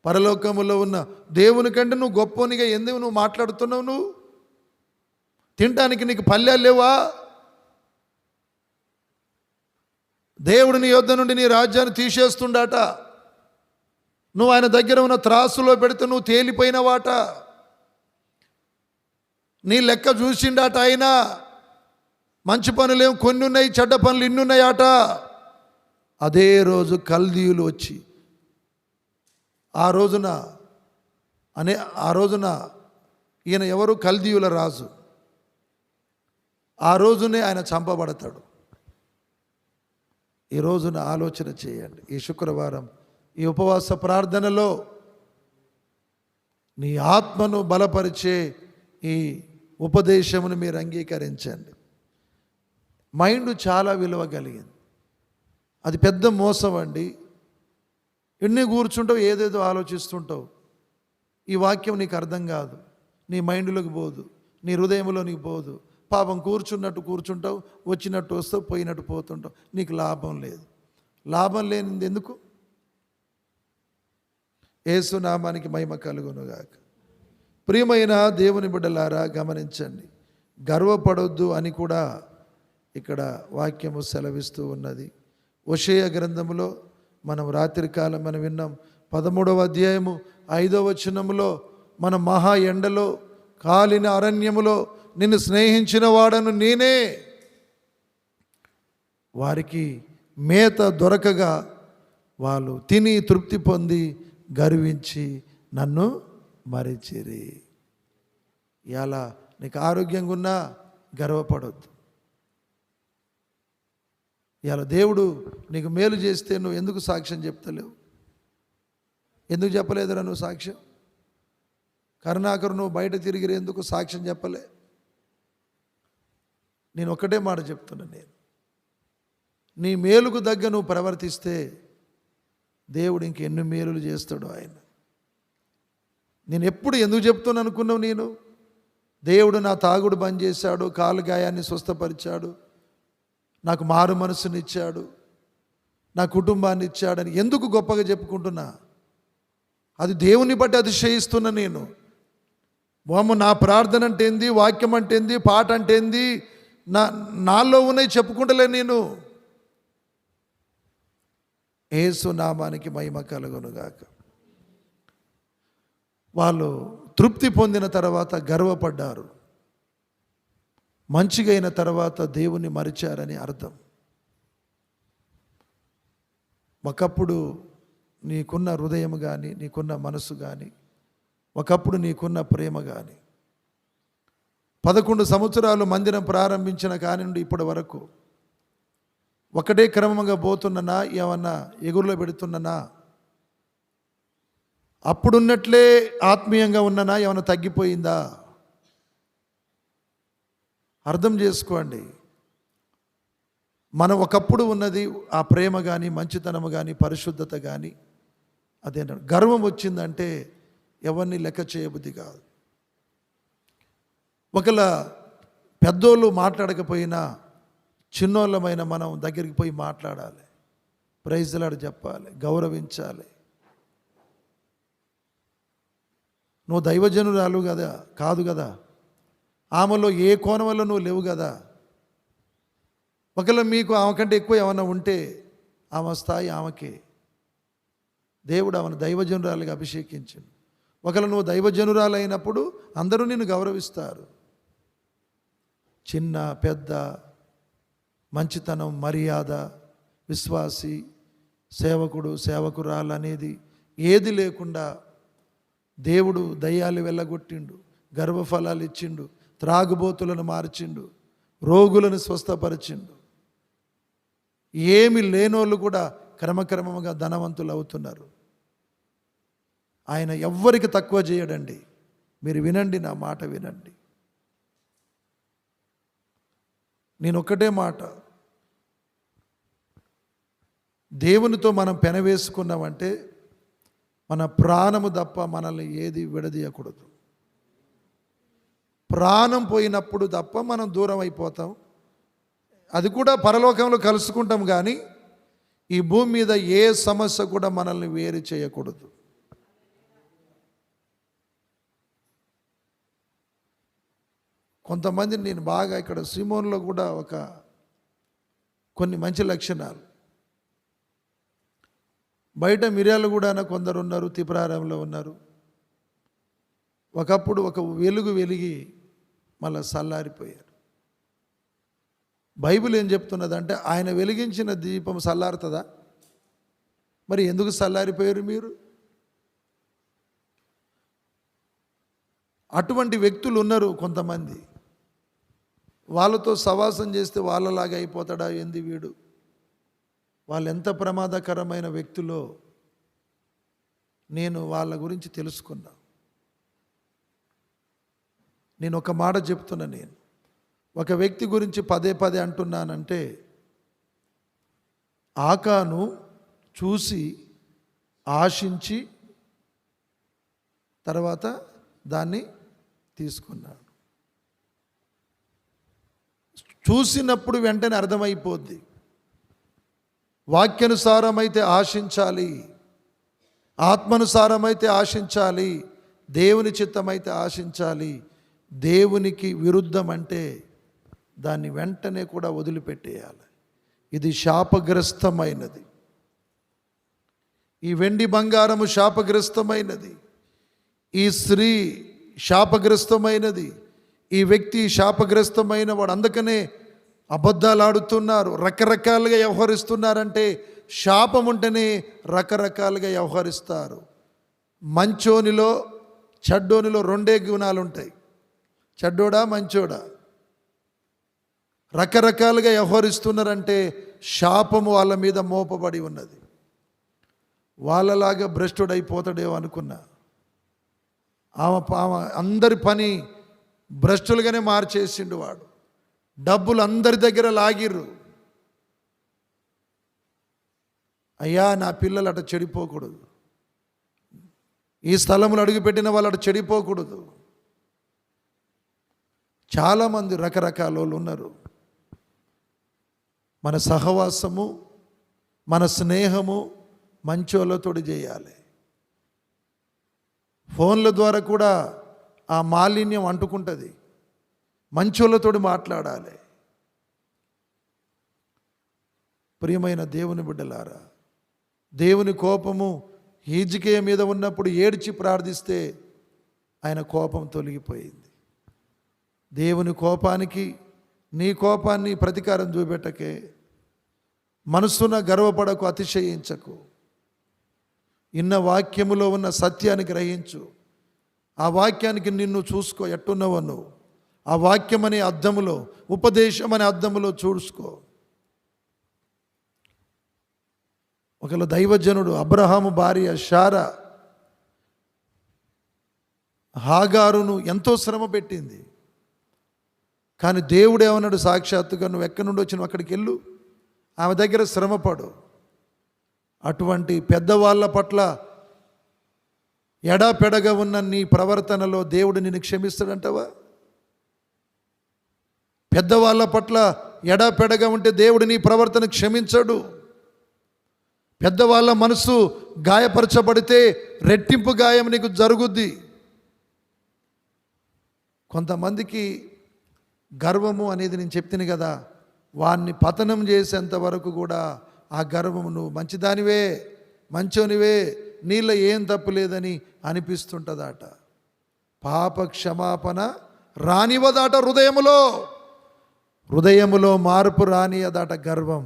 పరలోకములో ఉన్న దేవుని కంటే నువ్వు గొప్పనిగా ఎందుకు నువ్వు మాట్లాడుతున్నావు? నువ్వు తినడానికి నీకు పల్లెలు లేవా? దేవుడు నీ యొద్ద నుండి నీ రాజ్యాన్ని తీసేస్తుండాట. నువ్వు ఆయన దగ్గర ఉన్న త్రాసులో పెడితే నువ్వు తేలిపోయినవాట. నీ లెక్క చూసిండాట ఆయన. మంచి పనులేం కొన్ని ఉన్నాయి, చెడ్డ పనులు ఇన్నున్నాయట. అదే రోజు కల్దీయులు వచ్చి ఆ రోజున ఈయన ఎవరు? కల్దీయుల రాజు. ఆ రోజునే ఆయన చంపబడతాడు. ఈ రోజున ఆలోచన చేయండి. ఈ శుక్రవారం ఈ ఉపవాస ప్రార్థనలో నీ ఆత్మను బలపరిచే ఈ ఉపదేశమును మీరు అంగీకరించండి. మైండ్ చాలా విలువ కలిగింది. అది పెద్ద మోసం అండి. ఎన్ని కూర్చుంటావు, ఏదేదో ఆలోచిస్తుంటావు. ఈ వాక్యం నీకు అర్థం కాదు, నీ మైండ్లోకి పోదు, నీ హృదయంలోనికి పోదు. పాపం కూర్చున్నట్టు కూర్చుంటావు, వచ్చినట్టు వస్తావు, పోయినట్టు పోతుంటావు. నీకు లాభం లేదు. లాభం లేనిది ఎందుకు? యేసు నామానికి మహిమ కలుగునుగాక. ప్రియమైన దేవుని బిడ్డలారా, గమనించండి. గర్వపడొద్దు అని కూడా ఇక్కడ వాక్యము సెలవిస్తూ ఉన్నది. హోషేయ గ్రంథములో మనం రాత్రికాలం మనం విన్నాం. 13వ అధ్యాయము 5వ వచనములో, మన మహా ఎండలో కాలిన అరణ్యములో నిన్ను స్నేహించిన వాడను నేనే, వారికి మేత దొరకగా వాళ్ళు తిని తృప్తి పొంది గర్వించి నన్ను మరిచిరి. ఇలా నీకు ఆరోగ్యంగా ఉన్నా గర్వపడొద్దు. ఇలా దేవుడు నీకు మేలు చేస్తే నువ్వు ఎందుకు సాక్ష్యం చెప్తలేవు? ఎందుకు చెప్పలేదురా నువ్వు సాక్ష్యం? కరుణాకర్ నువ్వు బయట తిరిగిరేందుకు సాక్ష్యం చెప్పలే? నేను ఒకటే మాట చెప్తున్నా, నీ మేలుకు దగ్గ నువ్వు ప్రవర్తిస్తే దేవుడు ఇంకెన్ని మేలులు చేస్తాడు ఆయన. నేను ఎప్పుడు ఎందుకు చెప్తాను అనుకున్నావు? దేవుడు నా తాగుడు బంద్ చేశాడు, కాలు గాయాన్ని స్వస్థపరిచాడు, నాకు మారు మనసునిచ్చాడు, నా కుటుంబాన్ని ఇచ్చాడని ఎందుకు గొప్పగా చెప్పుకుంటున్నా? అది దేవుని బట్టి అతిశయిస్తున్నా నేను. నా ప్రార్థన అంటే ఏంది, వాక్యం అంటే ఏంది, పాట అంటే ఏంది, నాలో ఉన్నాయి చెప్పుకుంటలే నేను. యేసు నామానికి మహిమ కలుగునుగాక. వాళ్ళు తృప్తి పొందిన తర్వాత గర్వపడ్డారు, మంచిగా అయిన తర్వాత దేవుణ్ణి మరిచారని అర్థం. ఒకప్పుడు నీకున్న హృదయం కానీ, నీకున్న మనసు కానీ, ఒకప్పుడు నీకున్న ప్రేమ కానీ, 11 సంవత్సరాలు మందిరం ప్రారంభించిన కాని నుండి ఇప్పటి వరకు ఒకటే క్రమంగా పోతున్ననా, ఏమన్నా ఎగురులో పెడుతున్ననా, అప్పుడున్నట్లే ఆత్మీయంగా ఉన్ననా, ఏమన్నా తగ్గిపోయిందా? అర్థం చేసుకోండి. మనం ఒకప్పుడు ఉన్నది ఆ ప్రేమ కానీ, మంచితనము కానీ, పరిశుద్ధత కానీ, అదే గర్వం వచ్చిందంటే ఎవరిని లెక్క చేయబుద్ధి కాదు. ఒకవేళ పెద్దోళ్ళు మాట్లాడకపోయినా చిన్నోళ్ళమైన మనం దగ్గరికి పోయి మాట్లాడాలి, ప్రైజ్లాడు చెప్పాలి, గౌరవించాలి. నువ్వు దైవజనురాలు కదా కాదు కదా, ఆమెలో ఏ కోణం వల్ల నువ్వు లేవు కదా. ఒకవేళ మీకు ఆమె కంటే ఎక్కువ ఏమైనా ఉంటే ఆమె స్థాయి ఆమెకే. దేవుడు ఆమెను దైవజనురాలుగా అభిషేకించింది. ఒకవేళ నువ్వు దైవజనురాలు అయినప్పుడు అందరూ నిన్ను గౌరవిస్తారు. చిన్న పెద్ద, మంచితనం, మర్యాద, విశ్వాసి, సేవకుడు, సేవకురాలు అనేది ఏది లేకుండా దేవుడు దయ్యాలు వెళ్ళగొట్టిండు, గర్భఫలాలు ఇచ్చిండు, త్రాగుబోతులను మార్చిండు, రోగులను స్వస్థపరిచిండు. ఏమి లేనోళ్ళు కూడా క్రమక్రమంగా ధనవంతులు అవుతున్నారు. ఆయన ఎవ్వరికి తక్కువ చేయడండి. మీరు వినండి, నా మాట వినండి. నేను ఒక్కటే మాట, దేవునితో మనం పెనవేసుకున్నామంటే మన ప్రాణము తప్ప మనల్ని ఏది విడదీయకూడదు. ప్రాణం పోయినప్పుడు తప్ప మనం దూరం అయిపోతాం. అది కూడా పరలోకంలో కలుసుకుంటాం, కానీ ఈ భూమి మీద ఏ సమస్య కూడా మనల్ని వేరు చేయకూడదు. కొంతమంది నేను బాగా ఇక్కడ సిమోన్లో కూడా కొన్ని మంచి లక్షణాలు, బయట మిర్యాలు కూడా కొందరు ఉన్నారు, తిప్రారంలో ఉన్నారు. ఒకప్పుడు ఒక వెలుగు వెలిగి మళ్ళీ చల్లారిపోయారు. బైబిల్ ఏం చెప్తున్నదంటే ఆయన వెలిగించిన దీపం చల్లారుతుందా? మరి ఎందుకు చల్లారిపోయారు మీరు? అటువంటి వ్యక్తులు ఉన్నారు కొంతమంది. వాళ్ళతో సవాసం చేస్తే వాళ్ళలాగా అయిపోతాడా ఏంది వీడు? వాళ్ళు ఎంత ప్రమాదకరమైన వ్యక్తులో నేను వాళ్ళ గురించి తెలుసుకున్నా. నేను ఒక మాట చెప్తున్నా, నేను ఒక వ్యక్తి గురించి పదే పదే అంటున్నానంటే, ఆకాను చూసి ఆశించి తర్వాత దాన్ని తీసుకున్నాడు. చూసినప్పుడు వెంటనే అర్థమైపోద్ది. వాక్యానుసారమైతే ఆశించాలి, ఆత్మానుసారమైతే ఆశించాలి, దేవుని చిత్తమైతే ఆశించాలి. దేవునికి విరుద్ధం అంటే దాన్ని వెంటనే కూడా వదిలిపెట్టేయాలి. ఇది శాపగ్రస్తమైనది. ఈ వెండి బంగారము శాపగ్రస్తమైనది, ఈ స్త్రీ శాపగ్రస్తమైనది, ఈ వ్యక్తి శాపగ్రస్తమైన వాడు. అందుకనే అబద్ధాలు ఆడుతున్నారు, రకరకాలుగా వ్యవహరిస్తున్నారంటే శాపం ఉంటేనే రకరకాలుగా వ్యవహరిస్తారు. మంచోనిలో చెడ్డోనిలో రెండే గుణాలు ఉంటాయి, చెడ్డోడా మంచోడా. రకరకాలుగా వ్యవహరిస్తున్నారంటే శాపము వాళ్ళ మీద మోపబడి ఉన్నది. వాళ్ళలాగా భ్రష్టుడైపోతాడేమో అనుకున్నా, ఆమె అందరి పని భ్రష్టులుగానే మార్చేసిండు వాడు. డబ్బులు అందరి దగ్గర లాగిర్రు. అయ్యా, నా పిల్లలు అట చెడిపోకూడదు, ఈ స్థలంలో అడుగుపెట్టిన వాళ్ళు అట చెడిపోకూడదు. చాలామంది రకరకాల వాళ్ళు ఉన్నారు. మన సహవాసము, మన స్నేహము మంచోళ్ళతోటి చేయాలి. ఫోన్ల ద్వారా కూడా ఆ మాలిన్యం అంటుకుంటుంది. మంచోళ్ళతోటి మాట్లాడాలి. ప్రియమైన దేవుని బిడ్డలారా, దేవుని కోపము హిజ్కియా మీద ఉన్నప్పుడు ఏడ్చి ప్రార్థిస్తే ఆయన కోపం తొలగిపోయింది. దేవుని కోపానికి నీ కోపాన్ని ప్రతీకారం చూపెట్టకే. మనసున గర్వపడకు, అతిశయించకు. ఇన్న వాక్యములో ఉన్న సత్యాన్ని గ్రహించు. ఆ వాక్యానికి నిన్ను చూసుకో, ఎట్టున్నావో నువ్వు. ఆ వాక్యం అనే అద్దములో, ఉపదేశం అనే అద్దములో చూసుకో. ఒకవేళ దైవజనుడు అబ్రహాము భార్య శారా హాగారును ఎంతో శ్రమ పెట్టింది. కానీ దేవుడు ఏమన్నాడు సాక్షాత్తుగా, నువ్వు ఎక్కడి నుండి వచ్చినావు అక్కడికి వెళ్ళు, ఆమె దగ్గర శ్రమపడు. అటువంటి పెద్దవాళ్ళ పట్ల ఎడాపెడగా ఉన్న నీ ప్రవర్తనలో దేవుడు నిన్ను క్షమిస్తాడంటావా? పెద్దవాళ్ళ పట్ల ఎడాపెడగా ఉంటే దేవుడు నీ ప్రవర్తన క్షమించడు. పెద్దవాళ్ళ మనసు గాయపరచబడితే రెట్టింపు గాయం నీకు జరుగుద్ది. కొంతమందికి గర్వము అనేది నేను చెప్తాను కదా, వాన్ని పతనం చేసేంత వరకు కూడా ఆ గర్వము, నువ్వు మంచిదానివే, మంచోనివే, నీళ్ళ ఏం తప్పు లేదని అనిపిస్తుంటుందట. పాప క్షమాపణ రానివదాట హృదయములో మార్పు రానియదాట గర్వం.